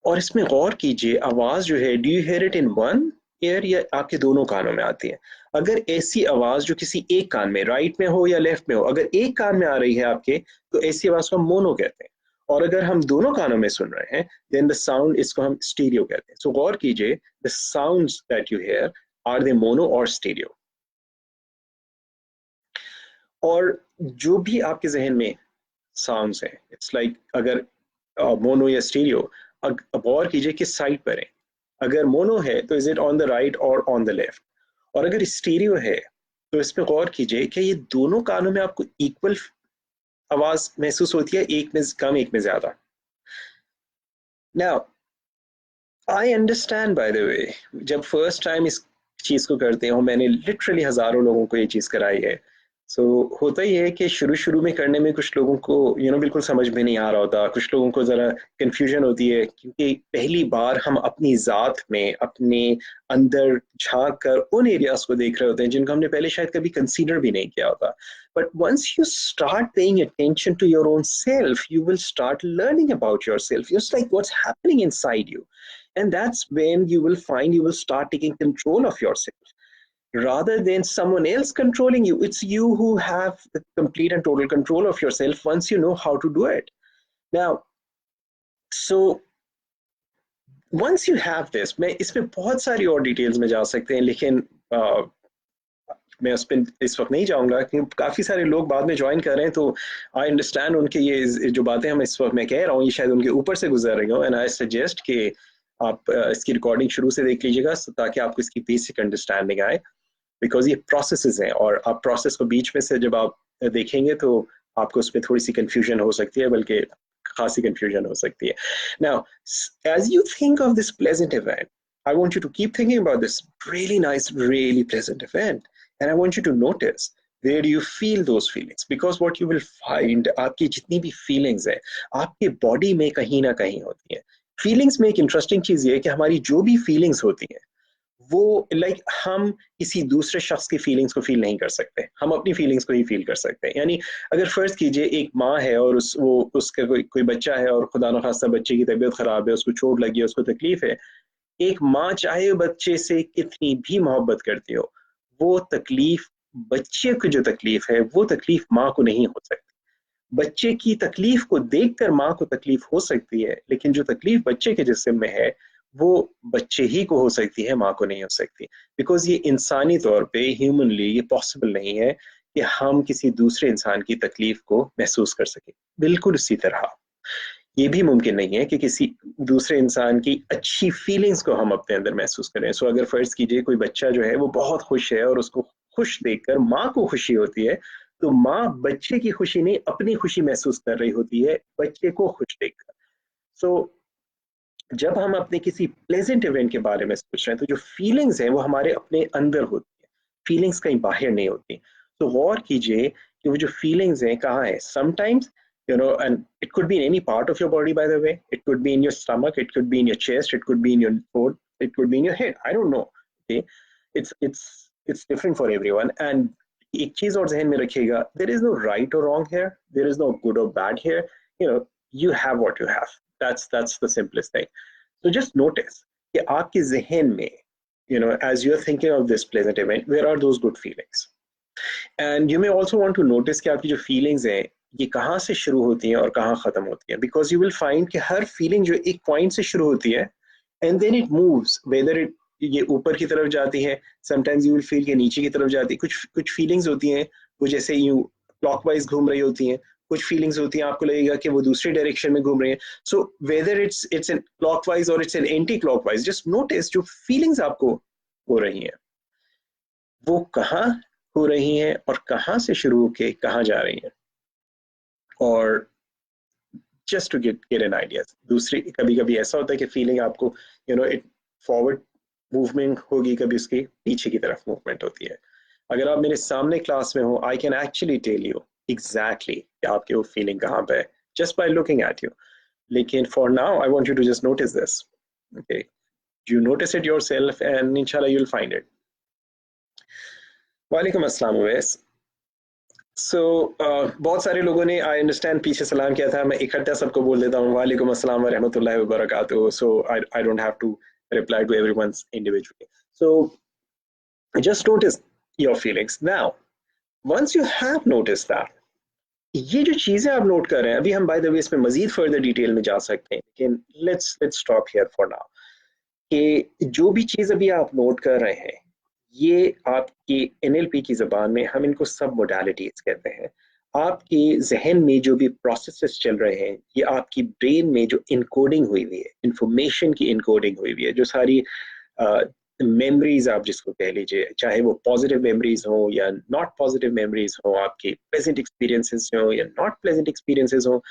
और इसमें गौर कीजिए आवाज जो है, do you hear it in one ear या आपके दोनों कानों में आती है? अगर ऐसी आवाज जो किसी एक कान में, राइट में हो या लेफ्ट में हो, अगर एक कान में आ रही है आपके, तो ऐसी आवाज को हम मोनो कहते हैं, और अगर हम दोनों कानों में सुन रहे हैं देन द साउंड, इसको हम स्टीरियो कहते हैं। सो गौर कीजिए, the sounds that you hear are they mono or stereo? और जो भी आपके जहन में साउंड्स हैं, इट्स लाइक अगर मोनो या स्टीरियो, गौर कीजिए किस साइड पर है। अगर मोनो है तो is it on the right or on the left, और अगर स्टीरियो है तो इसमें गौर कीजिए कि ये दोनों कानों में आपको इक्वल आवाज महसूस होती है, एक में कम एक में ज्यादा। Now I understand, bye the वे, जब फर्स्ट टाइम इस चीज को करते हो, मैंने लिटरली हजारों लोगों को ये चीज कराई है। सो होता ही है कि शुरू शुरू में करने में कुछ लोगों को बिल्कुल समझ में नहीं आ रहा होता, कुछ लोगों को जरा कंफ्यूजन होती है, क्योंकि पहली बार हम अपनी जात में अपने अंदर झांक कर उन एरियाज को देख रहे होते हैं जिनको हमने पहले शायद कभी कंसीडर भी नहीं किया होता। But once you start paying attention to your own self, you will start learning about yourself. It's like what's happening inside you. And that's when you will find you will start taking control of yourself rather than someone else controlling you. It's you who have the complete and total control of yourself once you know how to do it. Now, so once you have this, मैं इसमें बहुत सारी और details में जा सकते हैं, लेकिन मैं उस पर इस वक्त नहीं जाऊंगा क्योंकि काफ़ी सारे लोग बाद में ज्वाइन कर रहे हैं, तो आई अंडरस्टैंड उनके ये जो बातें हम इस वक्त मैं कह रहा हूँ ये शायद उनके ऊपर से गुजर रही हूँ, एंड आई सजेस्ट कि आप इसकी रिकॉर्डिंग शुरू से देख लीजिएगा ताकि आपको इसकी बेसिक अंडरस्टैंडिंग आए, बिकॉज ये प्रोसेसेस हैं, और आप प्रोसेस को बीच में से जब आप देखेंगे तो आपको उसमें थोड़ी सी कंफ्यूजन हो सकती है, बल्कि खासी कंफ्यूजन हो सकती है। Now as you think of this pleasant event, I want you to keep thinking about this really nice, really pleasant event. And I want you to notice where do you feel those feelings, because what you will find, आपकी जितनी भी feelings है आपके body में कहीं ना कहीं होती है। फीलिंग्स में एक इंटरेस्टिंग चीज ये है कि हमारी जो भी फीलिंग्स होती हैं वो हम किसी दूसरे शख्स की फीलिंग्स को फील नहीं कर सकते, हम अपनी फीलिंग्स को ही फील कर सकते हैं। यानी अगर फर्ज कीजिए एक माँ है और उसका कोई बच्चा है और खुदा न खास्ता बच्चे की तबीयत खराब है, उसको चोट लगी है, उसको तकलीफ है। एक माँ चाहे बच्चे से कितनी भी मोहब्बत करती हो, वो तकलीफ, बच्चे की जो तकलीफ है वो तकलीफ माँ को नहीं हो सकती। बच्चे की तकलीफ को देखकर माँ को तकलीफ हो सकती है, लेकिन जो तकलीफ बच्चे के जिस्म में है वो बच्चे ही को हो सकती है, माँ को नहीं हो सकती। बिकॉज ये इंसानी तौर पे, ह्यूमनली ये पॉसिबल नहीं है कि हम किसी दूसरे इंसान की तकलीफ को महसूस कर सकें। बिल्कुल उसी तरह ये भी मुमकिन नहीं है कि किसी दूसरे इंसान की अच्छी फीलिंग्स को हम अपने अंदर महसूस करें। सो अगर फर्ज कीजिए कोई बच्चा जो है वो बहुत खुश है और उसको खुश देखकर माँ को खुशी होती है, तो माँ बच्चे की खुशी नहीं अपनी खुशी महसूस कर रही होती है बच्चे को खुश देखकर। सो जब हम अपने किसी प्लेजेंट इवेंट के बारे में सोच रहे हैं तो जो फीलिंग्स हैं वो हमारे अपने अंदर होती है, फीलिंग्स कहीं बाहर नहीं होती। तो गौर कीजिए कि वो जो फीलिंग्स हैं कहाँ है। Sometimes and it could be in any part of your body, by the way. It could be in your stomach, it could be in your chest, it could be in your throat, it could be in your head, I don't know. Okay, it's different for everyone. And एक चीज और जहन में रखिएगा, there is no right or wrong here, there is no good or bad here. You have what you have. That's the simplest thing. So just notice कि आपके जहन में, as you're thinking of this pleasant event, where are those good feelings? And you may also want to notice कि आपकी जो feelings हैं ये कहाँ से शुरू होती हैं और कहाँ खत्म होती हैं। बिकॉज यू विल फाइंड कि हर फीलिंग जो एक पॉइंट से शुरू होती है and then it moves, whether it ये ऊपर की तरफ जाती है, समटाइम्स यू विल फील कि नीचे की तरफ जाती है। कुछ कुछ फीलिंग्स होती हैं वो जैसे यूं क्लॉकवाइज घूम रही होती हैं, कुछ फीलिंग्स होती हैं आपको लगेगा कि वो दूसरी डायरेक्शन में घूम रही हैं। So whether it's an clockwise और it's an anti clockwise, just notice जो फीलिंग्स आपको हो रही हैं वो कहाँ हो रही हैं और कहाँ से शुरू होके कहाँ जा रही हैं। और just to get an idea. दूसरी कभी कभी ऐसा होता है कि फीलिंग आपको इट फॉरवर्ड मूवमेंट होगी, कभी उसकी पीछे की तरफ मूवमेंट होती है। अगर आप मेरे सामने क्लास में हो I can actually tell you exactly कि आपकी वो फीलिंग कहाँ पे है just by looking at you. लेकिन for now I want you to just notice this. Okay, you notice it yourself and इंशाल्लाह यू विल फाइंड इट। वालेकुम अस्सलाम उवैस। बहुत सारे लोगों ने आई अंडरस्टैंड पीछे सलाम किया था, मैं इकट्ठा सबको बोल देता हूँ वालेकुम अस्सलाम व रहमतुल्लाहि व बरकातुहू। So I don't have to reply to everyone's individually. So just notice your feelings. Now, once you have noticed that, ये जो चीजें आप नोट कर रहे हैं, अभी हम बाय द वे इसमें मजीद फर्दर डिटेल में जा सकते हैं, लेकिन let's stop here for now. कि जो भी चीज अभी आप नोट कर रहे हैं ये आपकी एनएलपी की जबान में हम इनको सब मोडालिटीज कहते हैं। आपके जहन में जो भी प्रोसेसेस चल रहे हैं ये आपकी ब्रेन में जो इनकोडिंग हुई हुई है, इंफॉर्मेशन की इनकोडिंग हुई हुई है, जो सारी मेमोरीज आप जिसको कह लीजिए, चाहे वो पॉजिटिव मेमोरीज हो या नॉट पॉजिटिव मेमोरीज हो, आपके प्लेजेंट एक्सपीरियंसेस हो या नॉट प्लेजेंट एक्सपीरियंसेस हो,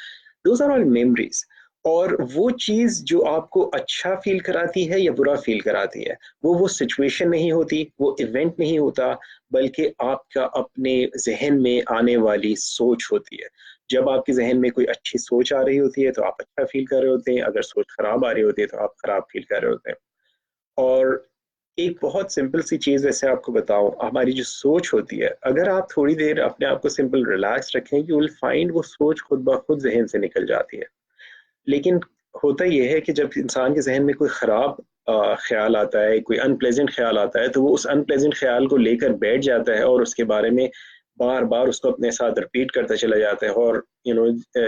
दोज आर ऑल मेमोरीज। और वो चीज जो आपको अच्छा फील कराती है या बुरा फील कराती है वो सिचुएशन नहीं होती, वो इवेंट नहीं होता, बल्कि आपका अपने जहन में आने वाली सोच होती है। जब आपके जहन में कोई अच्छी सोच आ रही होती है तो आप अच्छा फील कर रहे होते हैं, अगर सोच खराब आ रही होती है तो आप खराब फील कर रहे होते हैं। और एक बहुत सिंपल सी चीज वैसे आपको बताऊं, हमारी जो सोच होती है, अगर आप थोड़ी देर अपने आप को सिंपल रिलैक्स रखें, यू विल फाइंड वो सोच खुद ब खुद जहन से निकल जाती है। लेकिन होता यह है कि जब इंसान के जहन में कोई खराब ख्याल आता है, कोई अनप्लेजेंट ख्याल आता है, तो वो उस अनप्लेजेंट ख्याल को लेकर बैठ जाता है और उसके बारे में बार बार उसको अपने साथ रिपीट करता चला जाता है। और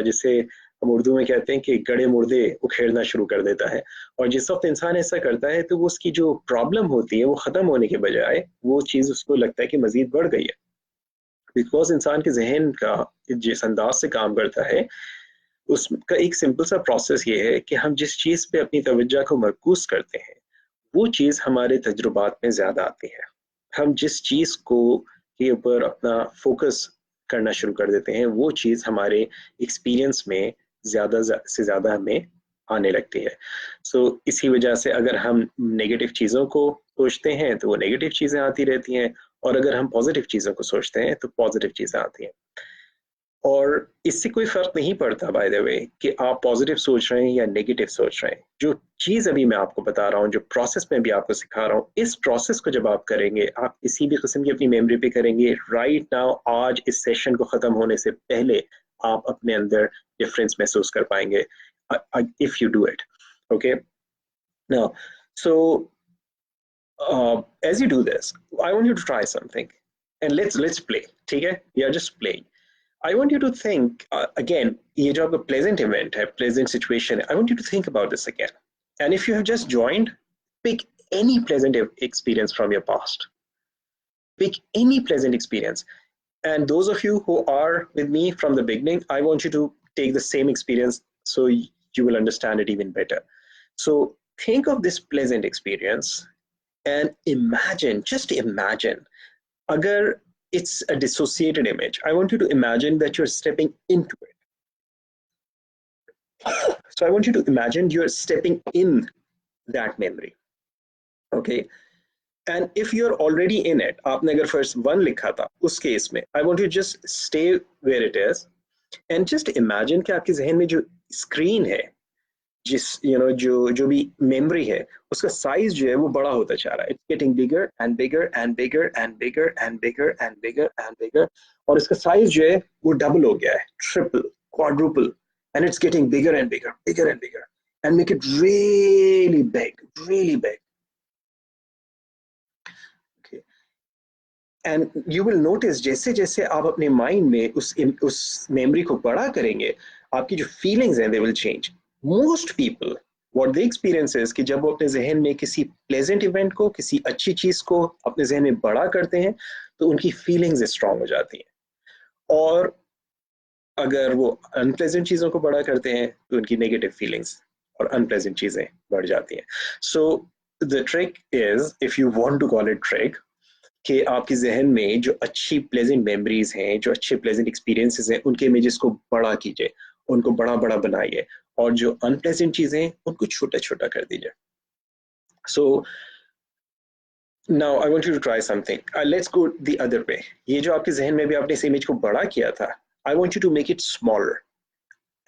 जिसे हम उर्दू में कहते हैं कि गड़े मुर्दे उखेड़ना शुरू कर देता है। और जिस वक्त इंसान ऐसा करता है तो वो उसकी जो प्रॉब्लम होती है वो खत्म होने के बजाय वो चीज उसको लगता है कि मजीद बढ़ गई है। बिकॉज इंसान के जहन का जिस अंदाज से काम करता है उसका एक सिंपल सा प्रोसेस ये है कि हम जिस चीज पे अपनी तवज्जो को मरकूज करते हैं वो चीज हमारे तजुर्बात में ज्यादा आती है। हम जिस चीज को के ऊपर अपना फोकस करना शुरू कर देते हैं वो चीज हमारे एक्सपीरियंस में ज्यादा से ज्यादा हमें आने लगती है। इसी वजह से अगर हम नेगेटिव चीजों को सोचते हैं तो वो नेगेटिव चीजें आती रहती हैं, और अगर हम पॉजिटिव चीजों को सोचते हैं तो पॉजिटिव चीजें आती हैं। और इससे कोई फर्क नहीं पड़ता बाय द वे कि आप पॉजिटिव सोच रहे हैं या नेगेटिव सोच रहे हैं। जो चीज अभी मैं आपको बता रहा हूँ, जो प्रोसेस में भी आपको सिखा रहा हूँ, इस प्रोसेस को जब आप करेंगे, आप किसी भी किस्म की अपनी मेमोरी पे करेंगे राइट नाउ, आज इस सेशन को खत्म होने से पहले आप अपने अंदर डिफरेंस महसूस कर पाएंगे if you do it. Okay, now so as you do this, I want you to try something, and let's play. ठीक है, we are just playing. I want you to think again. ये जो आपका pleasant event है, pleasant situation है, I want you to think about this again. And if you have just joined, pick any pleasant experience from your past. Pick any pleasant experience. And those of you who are with me from the beginning, I want you to take the same experience so you will understand it even better. So think of this pleasant experience and imagine, just imagine, agar it's a dissociated image, I want you to imagine that you're stepping into it. So I want you to imagine you're stepping in that memory. Okay. And if you're already in it, आपने अगर first one लिखा था उस case में, I want you to just stay where it is and just imagine कि आपके जहन में जो स्क्रीन है, जिस जो भी मेमोरी है, उसका साइज जो है वो बड़ा होता जा रहा है. It's getting bigger and bigger and bigger and bigger and bigger and bigger and bigger, और इसका साइज जो है वो डबल हो गया है, triple, quadruple, and it's getting bigger and bigger, bigger and bigger, and make it really big, really big. And you will notice जैसे जैसे आप अपने माइंड में उस मेमोरी को बड़ा करेंगे, आपकी जो फीलिंग्स हैं they will change. Most people what they experience is कि जब वो अपने जहन में किसी प्लेजेंट इवेंट को, किसी अच्छी चीज को अपने जहन में बड़ा करते हैं तो उनकी फीलिंग्स स्ट्रांग हो जाती हैं, और अगर वो अनप्लेजेंट चीजों को बड़ा करते हैं तो उनकी नेगेटिव फीलिंग्स और अनप्लेजेंट चीजें बढ़ जाती हैं. So the trick is, if you want to call it trick, कि आपके जहन में जो अच्छी प्लेजेंट मेमोरीज हैं, जो अच्छे प्लेजेंट एक्सपीरियंसेस हैं, उनके इमेजेस को बड़ा कीजिए, उनको बड़ा बड़ा बनाइए, और जो अनप्लेजेंट चीजें हैं उनको छोटा छोटा कर दीजिए. So now I want you to try something. Let's go the other way. ये जो आपके जहन में भी आपने इस इमेज को बड़ा किया था, I want you to make it smaller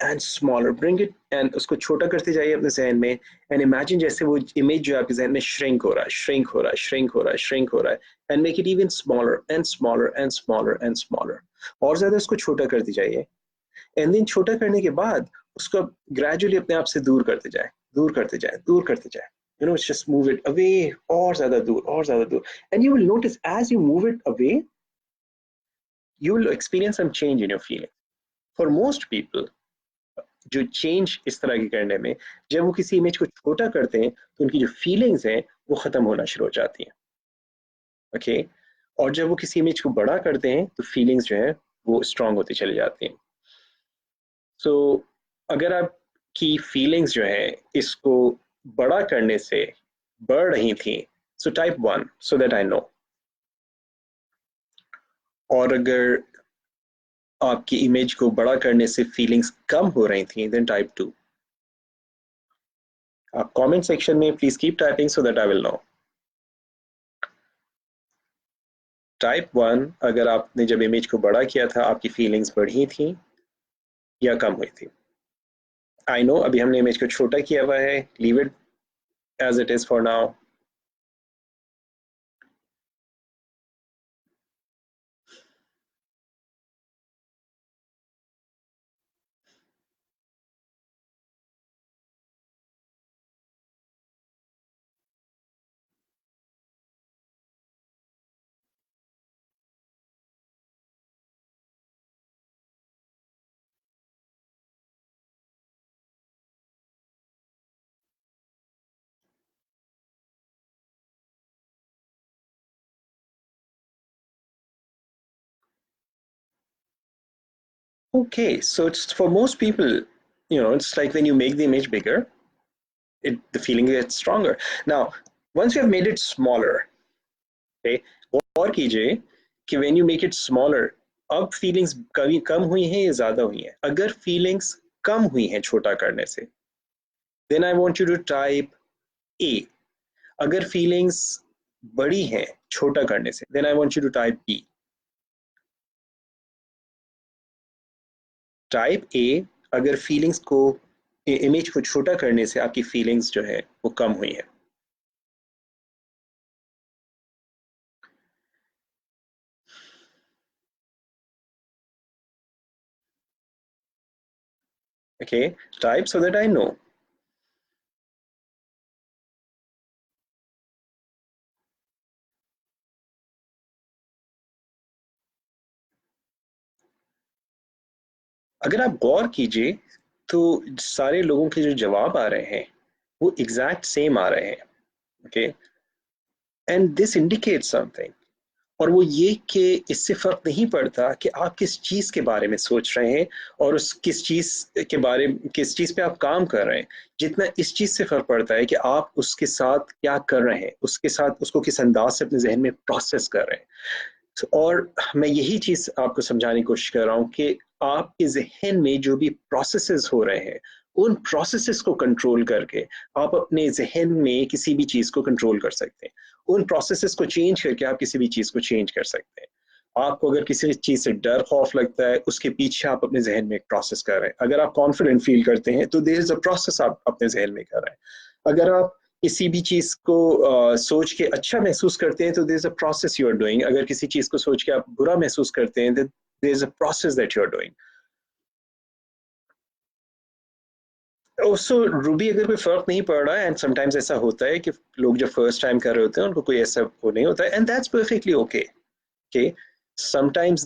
and smaller, bring it, and उसको छोटा करते जाइए अपने जहन में, एंड इमेजिन जैसे वो इमेज जो आपके जहन में श्रिंक हो रहा है, श्रिंक हो रहा है, श्रिंक हो रहा है, श्रिंक हो रहा है, and make it even smaller and smaller and smaller and smaller, और ज्यादा उसको छोटा करते जाइए. एंड देन छोटा करने के बाद उसको ग्रेजुअली अपने आप से दूर करते जाए, दूर करते जाए, दूर करते जाए. You know, it's just move it away, और ज्यादा दूर, और ज्यादा दूर. And you will notice as you move it away, you will experience some change in your feeling. For most people, जो चेंज इस तरह की करने में, जब वो किसी इमेज को छोटा करते हैं तो उनकी जो फीलिंग्स हैं वो खत्म होना शुरू हो जाती हैं. ओके, और जब वो किसी इमेज को बड़ा करते हैं तो फीलिंग्स जो है वो स्ट्रांग होती चली जाती हैं. सो अगर आपकी फीलिंग्स जो है इसको बड़ा करने से बढ़ रही थी, so type 1 so that I know. और अगर आपकी इमेज को बड़ा करने से फीलिंग्स कम हो रही थी, देन टाइप 2. आप कमेंट सेक्शन में please keep typing so that I will know. Type 1, अगर आपने जब इमेज को बड़ा किया था आपकी फीलिंग्स बढ़ी थी या कम हुई थी. आई नो अभी हमने इमेज को छोटा किया हुआ है, leave it as it is for now. Okay, so it's for most people, it's like when you make the image bigger, the feeling gets stronger. Now, once you have made it smaller, okay, और कीजिए कि when you make it smaller, अब feelings कभी कम हुई हैं या ज्यादा हुई हैं. अगर फीलिंग्स कम हुई हैं छोटा करने से, then I want you to type A. अगर फीलिंग्स बड़ी हैं छोटा करने से, then I want you to type B. Type A, अगर फीलिंग्स को, इमेज को छोटा करने से आपकी फीलिंग्स जो है वो कम हुई है। Okay, type so that I know. अगर आप गौर कीजिए तो सारे लोगों के जो जवाब आ रहे हैं वो एग्जैक्ट सेम आ रहे हैं। Okay, and this indicate something, और वो ये कि इससे फर्क नहीं पड़ता कि आप किस चीज के बारे में सोच रहे हैं और उस किस चीज पे आप काम कर रहे हैं। जितना इस चीज से फर्क पड़ता है कि आप उसके साथ क्या कर रहे हैं, उसके साथ उसको किस अंदाज से अपने जहन में प्रोसेस कर रहे हैं। और मैं यही चीज आपको समझाने की कोशिश कर रहा हूँ कि आपके जहन में जो भी प्रोसेसेस हो रहे हैं, उन प्रोसेसेस को कंट्रोल करके आप अपने जहन में किसी भी चीज को कंट्रोल कर सकते हैं। उन प्रोसेसेस को चेंज करके आप किसी भी चीज को चेंज कर सकते हैं। आपको अगर किसी चीज से डर खौफ लगता है, उसके पीछे आप अपने जहन में एक प्रोसेस कर रहे हैं। अगर आप कॉन्फिडेंट फील करते हैं तो देयर इज अ प्रोसेस आप अपने जहन में कर रहे हैं। अगर आप किसी भी चीज को सोच के अच्छा महसूस करते हैं तो there is a process you are doing. अगर किसी चीज को सोच के आप बुरा महसूस करते हैं, there is a process that you are doing. उससे रूबी अगर कोई फर्क नहीं पड़ रहा है, एंड समटाइम्स ऐसा होता है कि लोग जब फर्स्ट टाइम कर रहे होते हैं उनको कोई ऐसा वो नहीं होता है, and that's perfectly okay. Okay, sometimes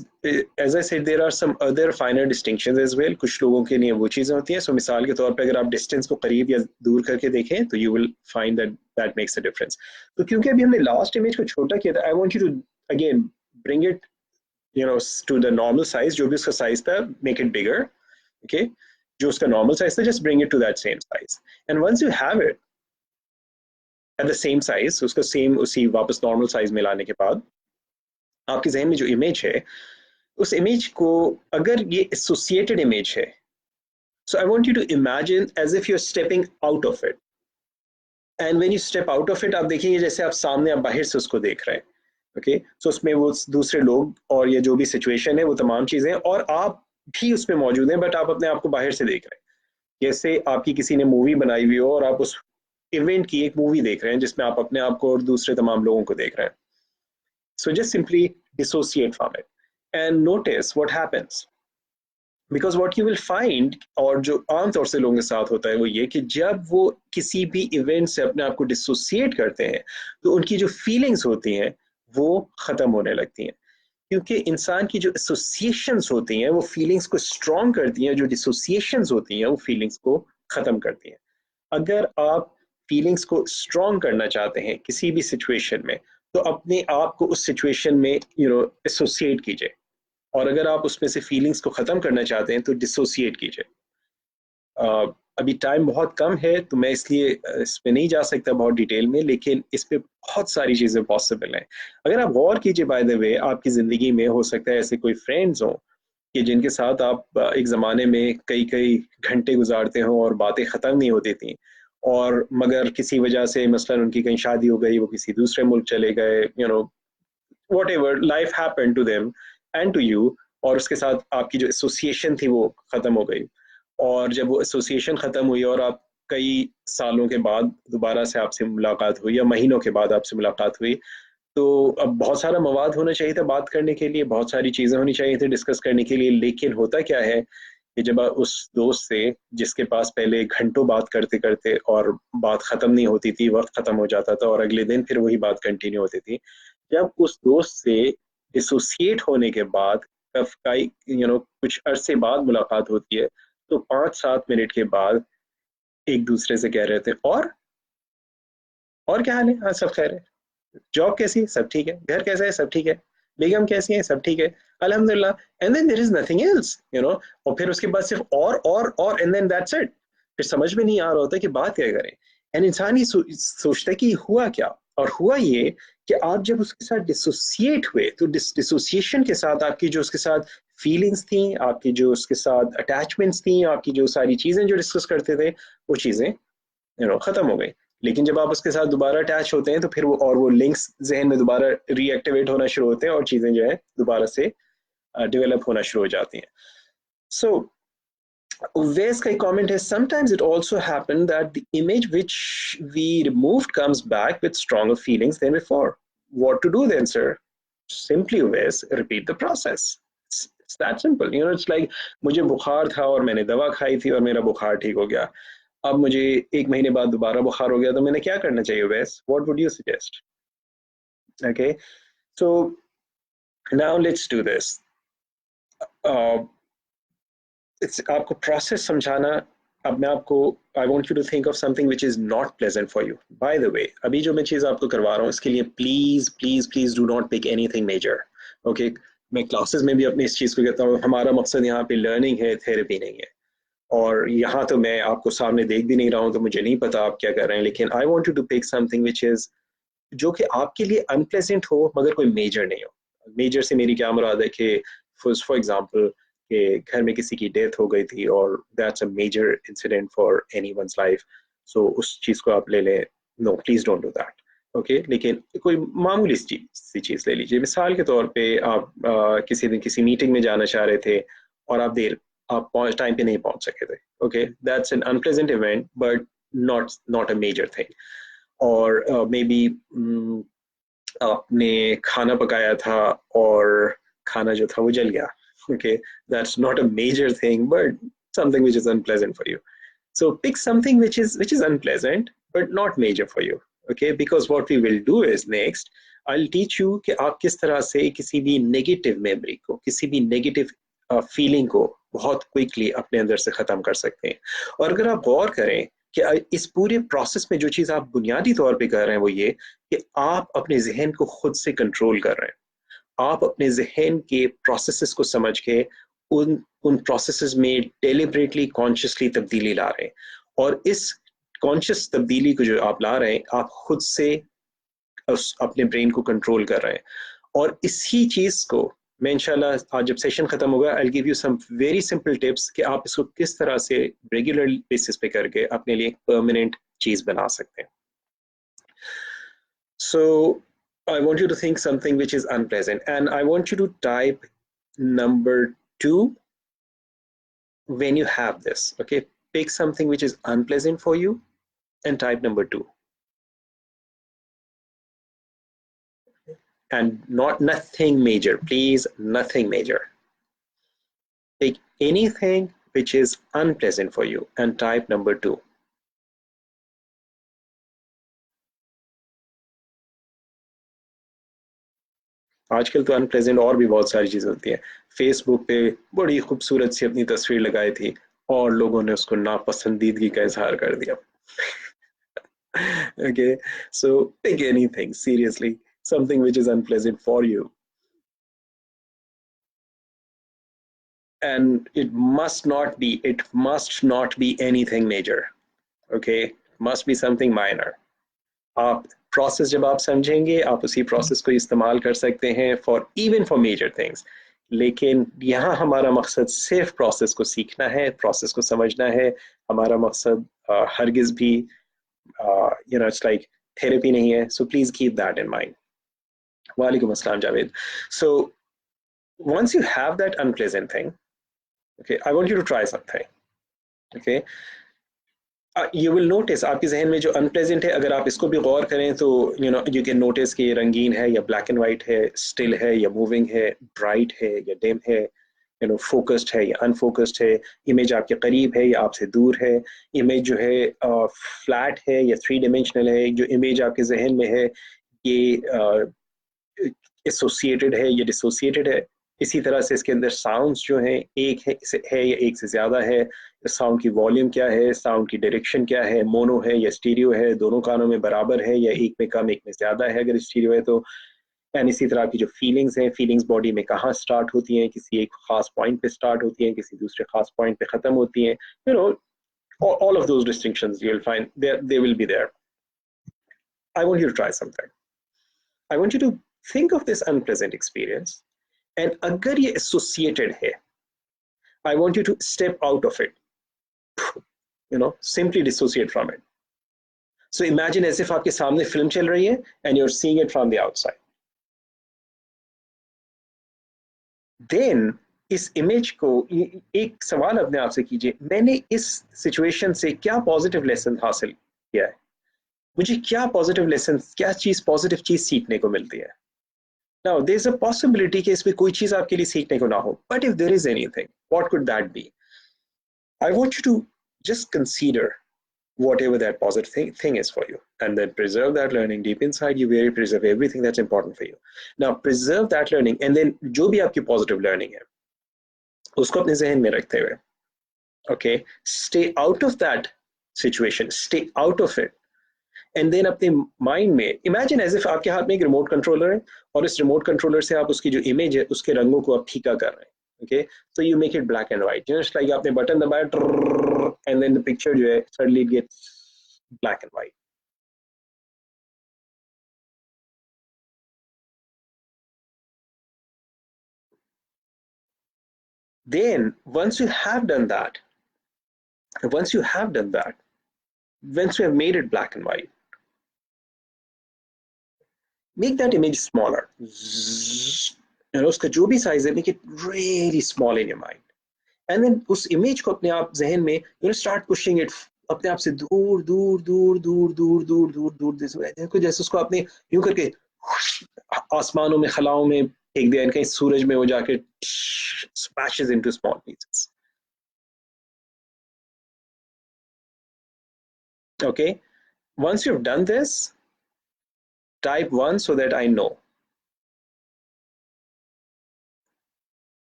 as I said there are some other finer distinctions as well। कुछ लोगों के लिए वो चीजें होती हैं। सो मिसाल के तौर पे अगर आप डिस्टेंस को करीब या दूर करके देखें तो you will find that that makes a difference. तो क्योंकि अभी हमने लास्ट इमेज को छोटा किया था, I want you to again bring it to the normal size. जो भी उसका साइज था, मेक इट बिगर। ओके, जो उसका नॉर्मल साइज था, just bring it to that same size. And once you have it at the same size, उसका same उसी वापस नॉर्मल साइज में लाने के बाद आपके जहन में जो इमेज है, उस इमेज को, अगर ये एसोसिएटेड इमेज है, so I want you to imagine as if you are stepping out of it. And when you step out of it, आप देखेंगे जैसे आप सामने, आप बाहर से उसको देख रहे हैं। ओके, सो उसमें वो दूसरे लोग और ये जो भी सिचुएशन है, वो तमाम चीजें, और आप भी उसमें मौजूद हैं, बट आप अपने आप को बाहर से देख रहे हैं। जैसे आपकी किसी ने मूवी बनाई हुई हो और आप उस इवेंट की एक मूवी देख रहे हैं जिसमें आप अपने आप को और दूसरे तमाम लोगों को देख रहे हैं। So just simply dissociate from it and notice what happens. Because what you will find, और जो आमतौर से लोगों के साथ होता है, वो ये कि जब वो किसी भी इवेंट से अपने आप को डिसोसिएट करते हैं तो उनकी जो फीलिंग्स होती हैं वो खत्म होने लगती हैं। क्योंकि इंसान की जो एसोसिएशंस होती हैं वो फीलिंग्स को स्ट्रॉन्ग करती हैं, जो डिसोसिएशंस होती हैं वो फीलिंग्स को खत्म करती हैं। अगर आप फीलिंग्स को स्ट्रॉन्ग करना चाहते हैं किसी भी सिचुएशन में, तो अपने आप को उस सिचुएशन में एसोसिएट कीजिए। और अगर आप उसमें से फीलिंग्स को ख़त्म करना चाहते हैं तो डिसोसिएट कीजिए। अभी टाइम बहुत कम है तो मैं इसलिए इस पे नहीं जा सकता बहुत डिटेल में, लेकिन इस पे बहुत सारी चीज़ें पॉसिबल हैं। अगर आप गौर कीजिए, बाय द वे, आपकी ज़िंदगी में हो सकता है ऐसे कोई फ्रेंड्स हों कि जिनके साथ आप एक ज़माने में कई कई घंटे गुजारते हों और बातें ख़त्म नहीं होती थी, और मगर किसी वजह से मसलन उनकी कहीं शादी हो गई, वो किसी दूसरे मुल्क चले गए, whatever life happen to them and to you, और उसके साथ आपकी जो एसोसिएशन थी वो खत्म हो गई। और जब वो एसोसिएशन खत्म हुई और आप कई सालों के बाद दोबारा से आपसे मुलाकात हुई या महीनों के बाद आपसे मुलाकात हुई, तो अब बहुत सारा मवाद होना चाहिए था बात करने के लिए, बहुत सारी चीजें होनी चाहिए थी डिस्कस करने के लिए। लेकिन होता क्या है कि जब आप उस दोस्त से, जिसके पास पहले घंटों बात करते करते और बात खत्म नहीं होती थी, वक्त खत्म हो जाता था और अगले दिन फिर वही बात कंटिन्यू होती थी, जब उस दोस्त से डिसोसिएट होने के बाद कई कुछ अरसे बाद मुलाकात होती है, तो 5-7 मिनट के बाद एक दूसरे से कह रहे थे, और क्या हाल है, हाँ सब खैर है, जॉब कैसी है, सब ठीक है, घर कैसा है, सब ठीक है, बेगम कैसी है, सब ठीक है, अल्हम्दुलिल्लाह, and then there is nothing else, और फिर उसके बाद सिर्फ और एंड देन दैट्स इट। फिर समझ में नहीं आ रहा होता कि बात क्या करें। एंड इंसान ही सोचता है कि हुआ क्या। और हुआ ये कि आप जब उसके साथ डिसोसिएट हुए तो डिसोसिएशन के साथ आपकी जो उसके साथ फीलिंग्स थी, आपकी जो उसके साथ अटैचमेंट्स थी, आपकी जो सारी चीजें जो डिस्कस करते थे, वो चीजें खत्म हो गई। लेकिन जब आप उसके साथ दोबारा अटैच होते हैं तो फिर वो लिंक्स जहन में दोबारा रीएक्टिवेट होना शुरू होते हैं और चीजें जो है दोबारा से डेवलप होना शुरू हो जाती हैं। सो Uwais ka comment is sometimes it also happened that the image which we removed comes back with stronger feelings than before. What to do then, sir? Simply, Uwais, repeat the process. It's that simple. It's like मुझे बुखार था और मैंने दवा खाई थी और मेरा बुखार ठीक हो गया. अब मुझे एक महीने बाद दोबारा बुखार हो गया तो मैंने क्या करना चाहिए Uwais? What would you suggest? Okay, so now let's do this. Uh, आपको प्रोसेस समझाना. अब मैं आपको I want you to think of something which is not pleasant for you. By the way, अभी जो मैं चीज़ आपको करवा रहा हूँ इसके लिए please please please do not pick anything major. Okay, मैं क्लासेस में भी अपनी इस चीज़ को कहता हूँ, हमारा मकसद यहाँ पे लर्निंग है, थेरेपी नहीं है. और यहाँ तो मैं आपको सामने देख भी नहीं रहा हूँ तो मुझे नहीं पता आप क्या कर रहे हैं, लेकिन I want you to pick something which is जो कि आपके लिए अनप्लेजेंट हो मगर कोई मेजर नहीं हो. मेजर से मेरी क्या मुराद है कि फॉर एग्जांपल कि घर में किसी की डेथ हो गई थी और that's a major incident for any one's life, so उस चीज़ को आप ले लें. No, please don't do that. Okay, लेकिन कोई मामूली सी चीज़ ले लीजिए. मिसाल के तौर पे आप किसी दिन किसी मीटिंग में जाना चाह रहे थे और आप टाइम पे नहीं पहुंच सके थे. Okay, that's an unpleasant event but not a major thing. और मे बी आपने खाना पकाया था और खाना जो था वो जल गया. Okay, that's not a major thing but something which is unpleasant for you. So pick something which is unpleasant but not major for you. Okay, because what we will do is next I'll teach you कि आप किस तरह से किसी भी negative memory को, किसी भी नेगेटिव फीलिंग को बहुत क्विकली अपने अंदर से खत्म कर सकते हैं. और अगर आप गौर करें कि इस पूरे प्रोसेस में जो चीज़ आप बुनियादी तौर पे कर रहे हैं वो ये कि आप अपने जहन को खुद से कंट्रोल कर रहे हैं. आप अपने जहन के प्रोसेसेस को समझ के उन उन प्रोसेसेस में डेलिबरेटली कॉन्शियसली तब्दीली ला रहे हैं. और इस कॉन्शियस तब्दीली को जो आप ला रहे हैं आप खुद से अपने ब्रेन को कंट्रोल कर रहे हैं. और इसी चीज को मैं इंशाल्लाह आज जब सेशन खत्म होगा I give you some very simple tips कि आप इसको किस तरह से रेगुलर बेसिस पे करके अपने लिए एक परमानेंट चीज बना सकते हैं. सो I want you to think something which is unpleasant and I want you to type number 2 when you have this. Okay, pick something which is unpleasant for you and type number 2 and not nothing major, please, nothing major. Pick anything which is unpleasant for you and type number 2. आजकल तो unpleasant और भी बहुत सारी चीज़ें होती हैं. Facebook पे बड़ी खूबसूरत सी अपनी तस्वीर लगाई थी और लोगों ने उसको नापसंदीदगी का इजहार कर दिया. Okay, so pick anything seriously, something which is unpleasant for you, and it must not be anything major. Okay, it must be something minor. आप प्रोसेस जब आप समझेंगे आप उसी प्रोसेस को इस्तेमाल कर सकते हैं for even for major things. लेकिन यहाँ हमारा मकसद सिर्फ प्रोसेस को सीखना है, प्रोसेस को समझना है. हमारा मकसद हरगिज भी इट्स लाइक थेरेपी नहीं है. So please keep that in mind. वालेकुम अस्सलाम Javed. So once you have that unpleasant thing, okay, I want you to try something. Okay, you will notice आपके जहन में जो unpleasant है अगर आप इसको भी गौर करें तो you can notice कि ये रंगीन है या black and white है, still है या moving है, bright है या dim है, focused है या unfocused है, image आपके करीब है या आपसे दूर है, image जो है flat है या 3 dimensional है, जो image आपके जहन में है ये एसोसिएटेड है या डिसोसिएटेड है. इसी तरह से इसके अंदर साउंड्स जो हैं एक है या एक से ज़्यादा है, साउंड की वॉल्यूम क्या है, साउंड की डायरेक्शन क्या है, मोनो है या स्टीरियो है, दोनों कानों में बराबर है या एक में कम एक में ज़्यादा है अगर स्टीरियो है तो. एंड इसी तरह की जो फीलिंग्स हैं, फीलिंग्स बॉडी में कहाँ स्टार्ट होती हैं, किसी एक खास पॉइंट पे स्टार्ट होती हैं, किसी दूसरे खास पॉइंट पे ख़त्म होती हैं. All of those distinctions you will find they will be there. I want you to try something. I want you to think of this unpleasant experience and अगर ये associated है, I want you to step out of it. Simply dissociate from it. So imagine as if आपके सामने film चल रही है and you're seeing it from the outside. Then इस image को एक सवाल अपने आप से कीजिए, मैंने इस सिचुएशन से क्या पॉजिटिव लेसन हासिल किया है, मुझे क्या पॉजिटिव लेसन, क्या चीज पॉजिटिव चीज सीखने को मिलती है। Now there is a possibility कि इसमें कोई चीज आपके लिए सीखने को ना हो, but if there is anything, what could that be? I want you to just consider whatever that positive thing is for you, and then preserve that learning deep inside you, where you preserve everything that's important for you. Now preserve that learning, and then जो भी आपकी positive learning है उसको अपने जहन में रखते हुए, okay, stay out of that situation, stay out of it, and then अपने माइंड में इमेजिन एज इफ आपके हाथ में एक रिमोट कंट्रोलर है, और इस रिमोट कंट्रोलर से आप उसकी जो इमेज है उसके रंगों को आप फीका कर रहे हैं, okay, so you make it black and white, just like आपने बटन दबाया and then the picture जो है suddenly it gets black and white. Then once you have done that, once you have made it black and white, make that image smaller, उसका जो भी size है make it really small in your mind, and then उस image को अपने आप जहन में start pushing it अपने आप से दूर दूर दूर दूर दूर दूर दूर दूर देखो, जैसे उसको आपने यूं करके आसमानों में खलाओं में फेंक दिया, कहीं सूरज में वो जाके smashes into small pieces. Okay, once you've done this, type 1 so that I know.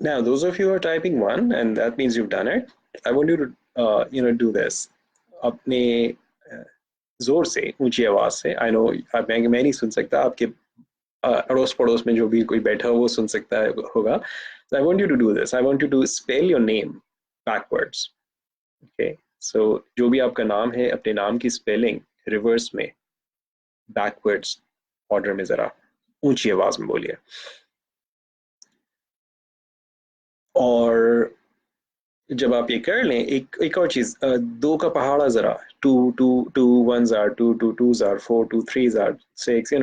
Now, those of you who are typing 1, and that means you've done it, I want you to do this. अपने जोर से, ऊंची आवाज से, I know मैं नहीं सुन सकता, आपके अड़ोस पड़ोस में जो भी कोई बैठा हो वो सुन सकता है होगा. So I want you to do this. I want you to spell your name backwards. Okay. So जो भी आपका नाम है, अपने नाम की स्पेलिंग रिवर्स में, बैकवर्ड्स ऑर्डर में जरा ऊंची आवाज में बोलिए. और जब आप ये कर लें, एक और चीज, दो का पहाड़ा जरा, two two two ones are two, two twos are four, two threes are six,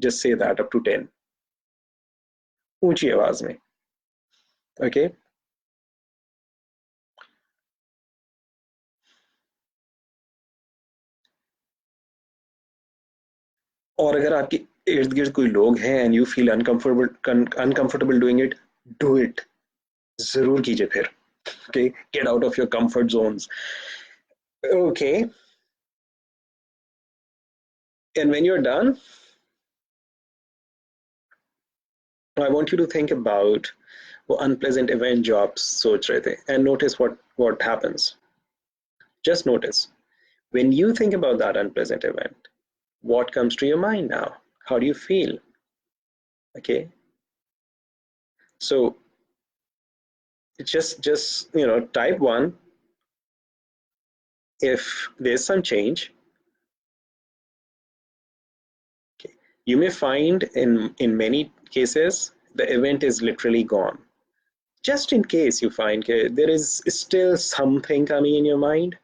just say that up to 10 ऊंची आवाज में. ओके. और अगर आपके इर्द गिर्द कोई लोग हैं and you feel uncomfortable doing it, do it, जरूर कीजिए फिर. Okay, get out of your comfort zones. Okay, and when you are done, I want you to think about वो unpleasant event जो आप सोच रहे थे, and notice what happens. Just notice when you think about that unpleasant event, what comes to your mind now? How do you feel? Okay, so just type 1 if there's some change. Okay. You may find in many cases the event is literally gone. Just in case you find there is still something coming in your mind,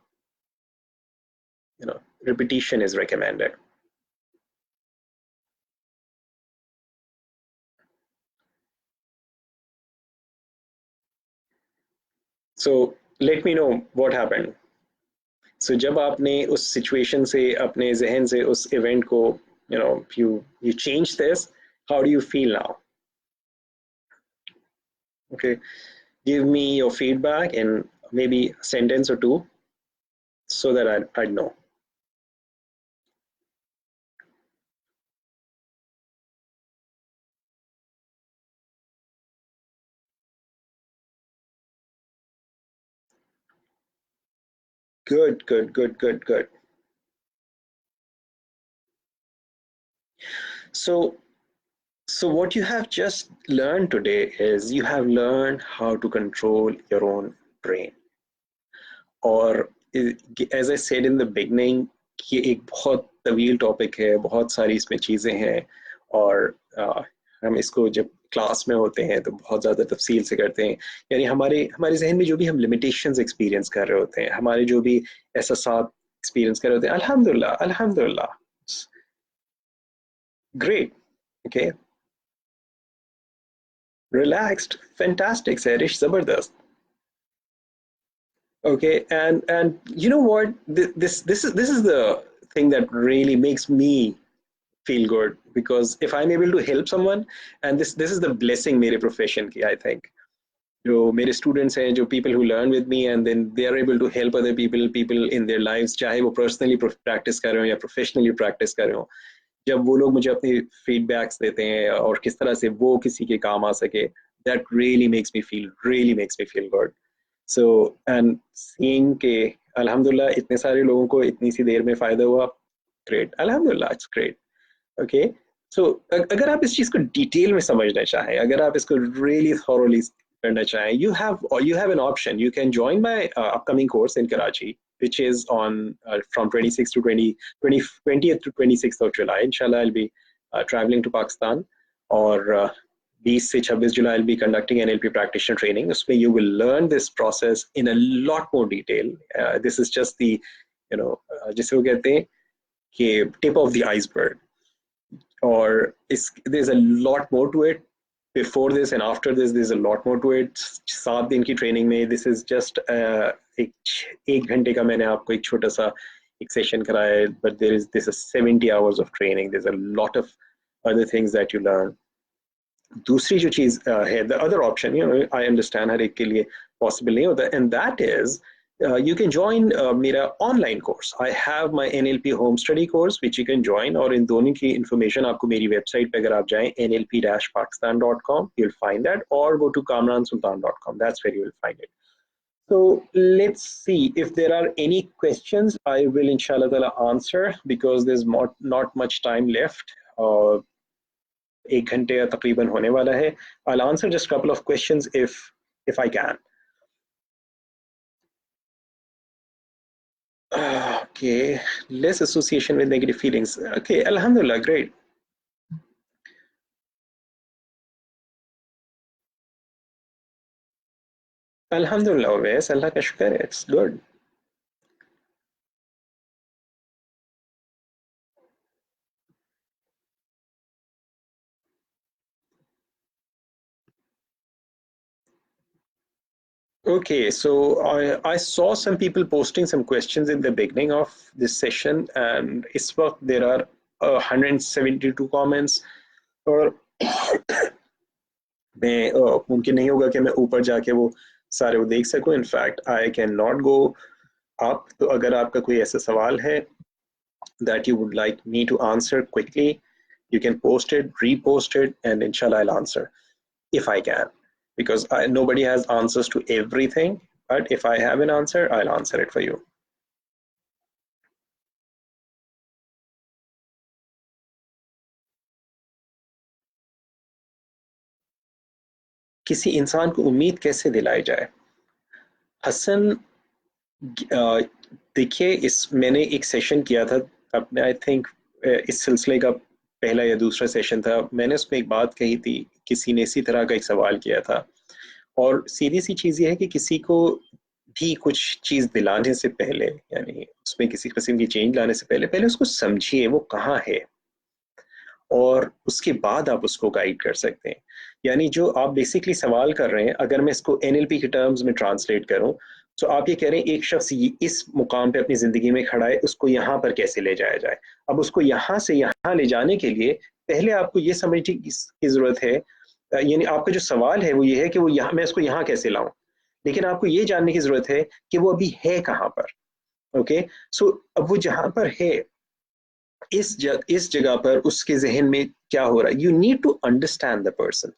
repetition is recommended. So let me know what happened. So जब आपने उस situation से अपने जहन से उस event को you change this, how do you feel now? Okay, give me your feedback in maybe a sentence or two so that I'd know. Good, good, good, good, good. So, so what you have just learned today is you have learned how to control your own brain. और as I said in the beginning ये एक बहुत तवील topic है, बहुत सारी इसमें चीज़ें हैं और हम इसको जब क्लास में होते हैं तो बहुत ज़्यादा तफसील से करते हैं। यानी हमारे हमारे जहन में जो भी हम लिमिटेशंस एक्सपीरियंस कर रहे होते हैं, हमारे जो भी एहसासात एक्सपीरियंस कर रहे होते हैं, अल्हम्दुलिल्लाह अल्हम्दुलिल्लाह, ग्रेट, ओके, रिलैक्स्ड, फैंटास्टिक सैरिश, ज़बरदस्त। Okay, and you know what, this is the thing that really makes me feel good, because if I'm able to help someone, and this is the blessing मेरे profession की, I think, जो मेरे students हैं, जो people who learn with me and then they are able to help other people in their lives, चाहे वो personally practice कर रहे हो या professionally practice कर रहे हो, जब वो लोग मुझे अपनी feedbacks देते हैं और किस तरह से वो किसी के काम आ सके, that really makes me feel good. So and seeing के अल्हम्दुलिल्लाह इतने सारे लोगों को इतनी सी देर में फायदा हुआ, ग्रेट, अल्हम्दुलिल्लाह, इट्स ग्रेट। ओके, सो अगर आप इस चीज को डिटेल में समझना चाहें, अगर आप इसको रियली थॉरोली करना चाहें, you have an option. You can join my upcoming course in Karachi, which is on from 26 to 20th to 26th of July. Inshallah, I'll be traveling to Pakistan, और 20 से 26 जुलाई I'll be conducting NLP practitioner training. उसमें you will learn this process in a lot more detail. This is just the, जिसे वो कहते हैं कि tip of the iceberg. Or there's a lot more to it. Before this and after this, there's a lot more to it. 7 दिन की training में this is just एक घंटे का मैंने आपको एक छोटा सा एक सेशन कराया है, but this is 70 hours of training. There's a lot of other things that you learn. दूसरी जो चीज है, the other option, I understand हर एक के लिए पॉसिबल नहीं होता, and that is you can join मेरा online course. I have my NLP home study course which you can join, और इन दोनों की इंफॉर्मेशन आपको मेरी वेबसाइट पे अगर आप जाएं nlp-pakistan.com, you'll find that, or go to kamransultan.com, that's where you will find it. So let's see if there are any questions. I will inshallah ta'ala answer, because there's not much time left. 1 घंटे या तकरीबन होने वाला है. I'll answer just a couple of questions if I can. Okay, less association with negative feelings. Okay, alhamdulillah, great. Alhamdulillah, Wes, Allah ka shukar hai, it's good. Okay, so I saw some people posting some questions in the beginning of this session, and इस वक्त there are 172 comments, और मैं मुमकिन नहीं होगा कि मैं ऊपर जाके वो सारे वो देख सकूं. In fact I can not go up. तो अगर आपका कोई ऐसा सवाल है that you would like me to answer quickly, you can post it, repost it, and inshallah I'll answer if I can, because nobody has answers to everything, but if I have an answer, I'll answer it for you. किसी इंसान को उम्मीद कैसे दिलाई जाए? हसन, देखिए, मैंने एक सेशन किया था अपने, आई थिंक इस सिलसिले का पहला या दूसरा सेशन था. मैंने उसमें एक बात कही थी, किसी ने इसी तरह का एक सवाल किया था, और सीधी सी चीज़ ये है कि किसी को भी कुछ चीज़ दिलाने से पहले, यानी उसमें किसी किस्म की चेंज लाने से पहले पहले उसको समझिए वो कहाँ है, और उसके बाद आप उसको गाइड कर सकते हैं. यानी जो आप बेसिकली सवाल कर रहे हैं, अगर मैं इसको एनएलपी के टर्म्स में ट्रांसलेट करूं, तो आप ये कह रहे हैं एक शख्स इस मुकाम पे अपनी ज़िंदगी में खड़ा है, उसको यहाँ पर कैसे ले जाया जाए. अब उसको यहाँ से यहाँ ले जाने के लिए पहले आपको ये समझने की ज़रूरत है, यानी आपका जो सवाल है वो ये है कि वो यहाँ, मैं इसको यहाँ कैसे लाऊं, लेकिन आपको ये जानने की ज़रूरत है कि वो अभी है कहाँ पर. ओके, सो अब वो जहाँ पर है, इस जगह पर उसके जहन में क्या हो रहा है. You need to understand the person.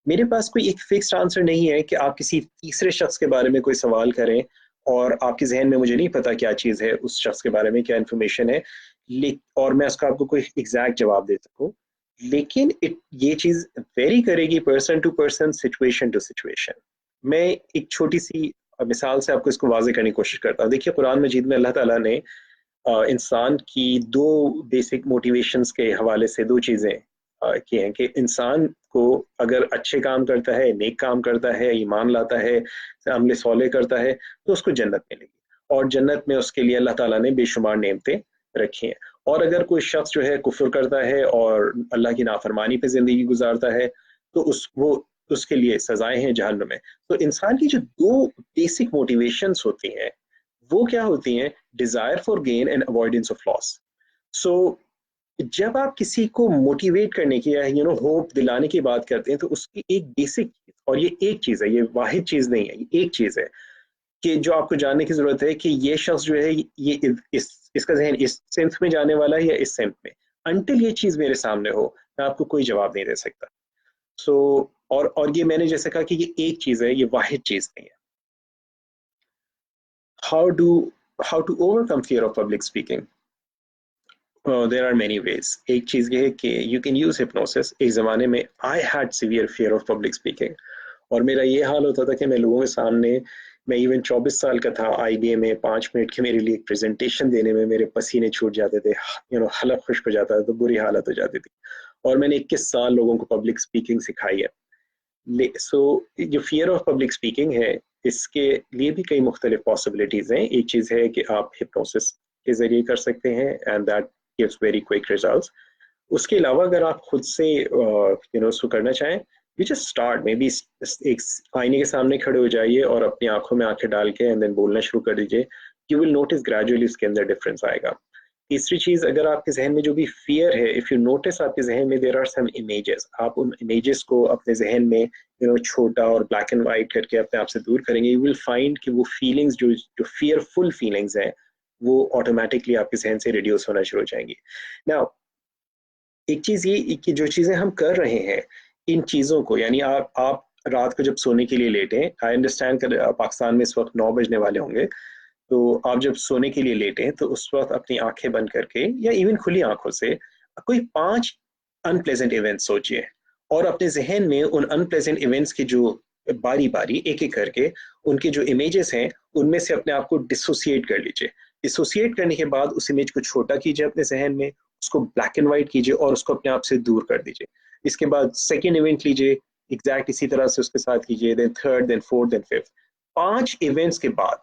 मेरे पास कोई एक फिक्स्ड आंसर नहीं है कि आप किसी तीसरे शख्स के बारे में कोई सवाल करें और आपके जहन में मुझे नहीं पता क्या चीज़ है उस शख्स के बारे में, क्या इन्फॉर्मेशन है, और मैं उसका आपको कोई एग्जैक्ट जवाब दे सकूं, लेकिन ये चीज़ वेरी करेगी person to person, situation to situation. मैं एक छोटी सी मिसाल से आपको इसको वाजे करने की कोशिश करता हूँ। देखिए कुरान मजीद में अल्लाह ताला ने इंसान की दो बेसिक मोटिवेशंस के हवाले से दो चीज़ें की हैं कि इंसान को अगर अच्छे काम करता है, नेक काम करता है, ईमान लाता है, अमल सौले करता है, तो उसको जन्नत मिलेगी, और जन्नत में उसके लिए अल्लाह ताला ने बेशुमार नेमतें रखी हैं। और अगर कोई शख्स जो है कुफ्र करता है और अल्लाह की नाफरमानी पे जिंदगी गुजारता है, तो उसके लिए सजाएं हैं जहन्नुम में। तो इंसान की जो दो बेसिक मोटिवेशंस होती हैं वो क्या होती हैं? Desire for gain and avoidance of loss. So जब आप किसी को मोटिवेट करने की या होप दिलाने की बात करते हैं, तो उसकी एक बेसिक चीज, और ये एक चीज है, ये वाहिद चीज नहीं है, ये एक चीज है कि जो आपको जानने की जरूरत है कि ये शख्स जो है ये इसका जहन इस सेंस में जाने वाला है या इस सेंस में। अनटिल ये चीज मेरे सामने हो, मैं आपको कोई जवाब नहीं दे सकता। सो और ये मैंने जैसे कहा कि ये एक चीज है, ये वाहिद चीज नहीं है। How do how to overcome fear of public speaking? There are many ways. एक चीज ये है कि यू कैन यूज हिप्नोसिस। एक जमाने में I had severe fear of public speaking, और मेरा ये हाल होता था कि मैं लोगों के सामने, मैं इवन 24 साल का था, आईबीए में 5 मिनट के मेरे लिए एक प्रेजेंटेशन देने में मेरे पसीने छूट जाते थे, हलक खुश्क हो जाता था, तो बुरी हालत हो जाती थी। और मैंने 21 साल लोगों को पब्लिक स्पीकिंग सिखाई है। सो जो फियर ऑफ पब्लिक स्पीकिंग है, इसके लिए भी कई मुख्तलिफ पॉसिबिलिटीज हैं। एक चीज़ है कि आप हिप्नोसिस के जरिए कर सकते हैं, and that gives very quick results. उसके अलावा अगर आप खुद से उसको करना चाहें, you just start may be, एक आईने के सामने खड़े हो जाइए और अपनी आंखों में आंखें डाल के एंड देन बोलना शुरू कर दीजिए। यू विल नोटिस ग्रेजुअली इसके अंदर डिफरेंस आएगा। तीसरी चीज, अगर आपके जहन में जो भी फियर है, इफ यू नोटिस आपके जहन में देर आर सम इमेजेस, आप उन इमेजेस को अपने जहन में छोटा और ब्लैक एंड वाइट करके अपने आप से दूर करेंगे, यू विल फाइंड कि वो फीलिंग्स जो फियरफुल फीलिंग्स हैं, वो ऑटोमेटिकली आपके जहन से रिड्यूस होना शुरू हो जाएंगी। नाउ एक चीज ये कि जो चीजें हम कर रहे हैं, इन चीजों को, यानी आप रात को जब सोने के लिए लेटे, आई अंडरस्टैंड कर पाकिस्तान में इस वक्त 9 बजने वाले होंगे, तो आप जब सोने के लिए लेटे तो उस वक्त अपनी आंखें बंद करके या इवन खुली आंखों से कोई 5 अनप्लेजेंट इवेंट्स सोचिए, और अपने जहन में उन अनप्लेजेंट इवेंट्स की जो बारी बारी एक एक करके उनके जो इमेजेस हैं उनमें से अपने आप को डिसोसिएट कर लीजिए। डिसोसिएट करने के बाद उस इमेज को छोटा कीजिए अपने जहन में, उसको ब्लैक एंड व्हाइट कीजिए और उसको अपने आप से दूर कर दीजिए। इसके बाद सेकेंड इवेंट लीजिए, एग्जैक्ट इसी तरह से उसके साथ कीजिए, then third, then fourth, then fifth. 5 events के बाद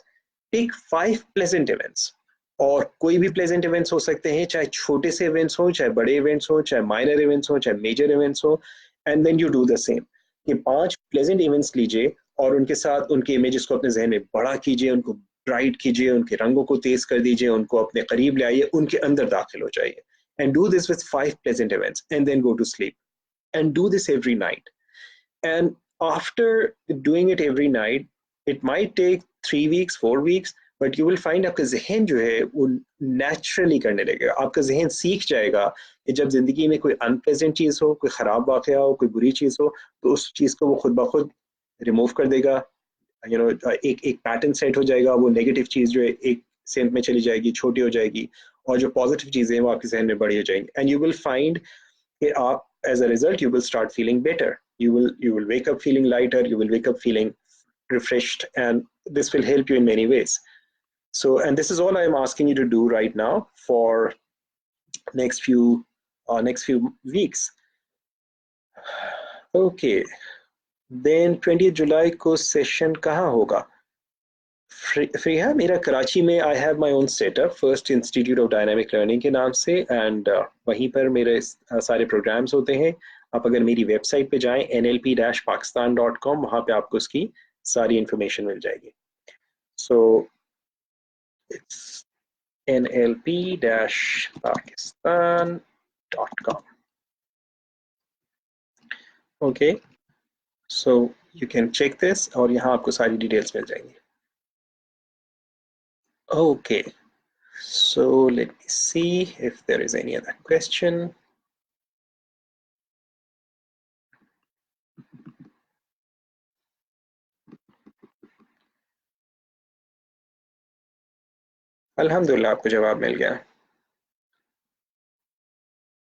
टेक 5 प्लेजेंट इवेंट्स, और कोई भी प्लेजेंट इवेंट्स हो सकते हैं, चाहे छोटे से इवेंट्स हो, चाहे बड़े इवेंट्स हो, चाहे माइनर इवेंट्स हो, चाहे मेजर इवेंट्स हो, and then you do the same. कि 5 प्लेजेंट इवेंट्स लीजिए और उनके साथ उनके इमेजेस को अपने जहन में बड़ा कीजिए, उनको ब्राइट कीजिए, उनके रंगों को तेज कर दीजिए, उनको अपने करीब लाइए, उनके अंदर दाखिल हो जाइए, and do this with 5 pleasant events and then go to sleep, and do this every night. And after doing it every night, it might take 3 weeks, 4 weeks, but you will find आपका जहन जो है वो naturally करने लगेगा। आपका जहन सीख जाएगा कि जब जिंदगी में कोई अनप्लेजेंट चीज हो, कोई खराब वाकया हो, कोई बुरी चीज हो, तो उस चीज को वो खुद ब खुद रिमूव कर देगा। एक एक पैटर्न सेट हो जाएगा, वो नेगेटिव चीज जो है एक सेंस में चली जाएगी, छोटी हो जाएगी, और जो पॉजिटिव चीजें हैं वो आपके जहन में बड़ी हो जाएंगी, एंड यू विल फाइंड कि आप, as a result, you will start feeling better. You will wake up feeling lighter, you will wake up feeling refreshed, and this will help you in many ways. So, and this is all I am asking you to do right now for next few weeks. Okay, then 20th July को session कहाँ होगा? Free है मेरा कराची में। I have my own setup, first institute of dynamic learning के नाम से, and वहीं पर मेरे सारे प्रोग्राम्स होते हैं। आप अगर मेरी वेबसाइट पे जाएं nlp-pakistan.com, वहाँ पे आपको उसकी सारी इंफॉर्मेशन मिल जाएगी। So it's nlp-pakistan.com। Okay, so you can check this, और यहाँ आपको सारी डिटेल्स मिल जाएंगी। Okay, so let me see if there is any other question. अल्हम्दुलिल्लाह आपको जवाब मिल गया.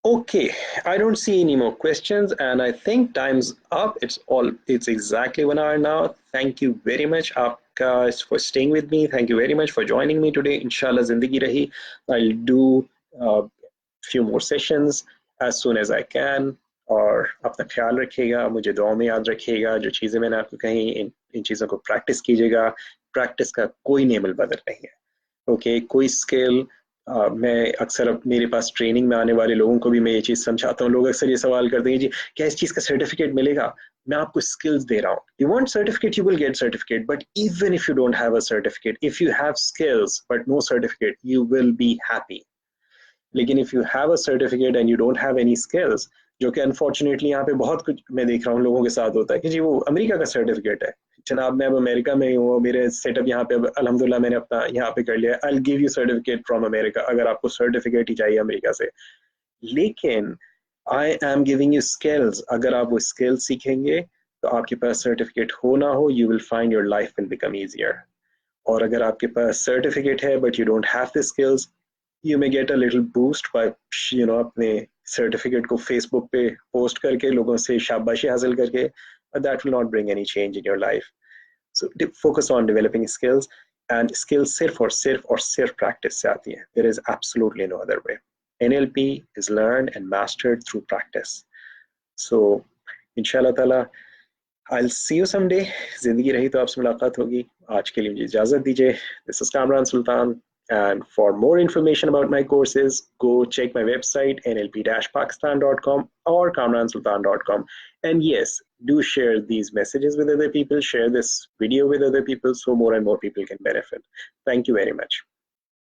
Okay, I don't see any more questions, and I think time's up. It's exactly 1 hour now. Thank you very much, आप guys, for staying with me. Thank you very much for joining me today. Inshallah, zindagi rahi. I'll do a few more sessions as soon as I can. और अपना ख्याल रखिएगा, मुझे दुआ में याद रखिएगा. जो चीज़ें मैंने आपको कही, इन चीज़ों को प्रैक्टिस कीजिएगा. प्रैक्टिस का कोई नेमल बदल नहीं है. ओके, कोई स्किल मैं अक्सर मेरे पास ट्रेनिंग में आने वाले लोगों को भी मैं ये चीज़ समझाता हूँ. लोग अक्सर ये सवाल करते हैं जी क्या इस चीज़ का सर्टिफिकेट मिलेगा. मैं आपको स्किल्स दे रहा हूँ. You want certificate, you will get certificate, but even if you don't have a certificate, if you have skills but no certificate, you will be happy. लेकिन if you have a certificate and you don't have any skills, जो कि unfortunately यहाँ पे बहुत कुछ मैं देख रहा हूँ लोगों के साथ होता है कि जी वो अमेरिका का सर्टिफिकेट है, जनाब मैं अब अमेरिका में हूँ, मेरे सेटअप यहाँ पे अल्हम्दुलिल्लाह मैंने अपना यहाँ पे कर लिया, I will give you certificate from America, अगर आपको सर्टिफिकेट ही चाहिए अमेरिका से. लेकिन I am giving you skills. अगर आप वो स्किल्स सीखेंगे तो आपके पास सर्टिफिकेट हो ना हो, you will find your life will become easier. और अगर आपके पास सर्टिफिकेट है but you don't have the skills, you may get a little boost by अपने सर्टिफिकेट को फेसबुक पे पोस्ट करके लोगों से शाबाशी हासिल करके, but that will not bring any change in your life. So focus on developing skills, and skills सिर्फ practice से आती है. There is absolutely no other way. NLP is learned and mastered through practice. So inshallah ताला I'll see you someday. जिंदगी रही तो आपसे मुलाकात होगी. आज के लिए मुझे इजाजत दीजिए. This is Kamran Sultan. And for more information about my courses, go check my website nlp-pakistan.com or kamransultan.com. And yes, do share these messages with other people, share this video with other people so more and more people can benefit. Thank you very much.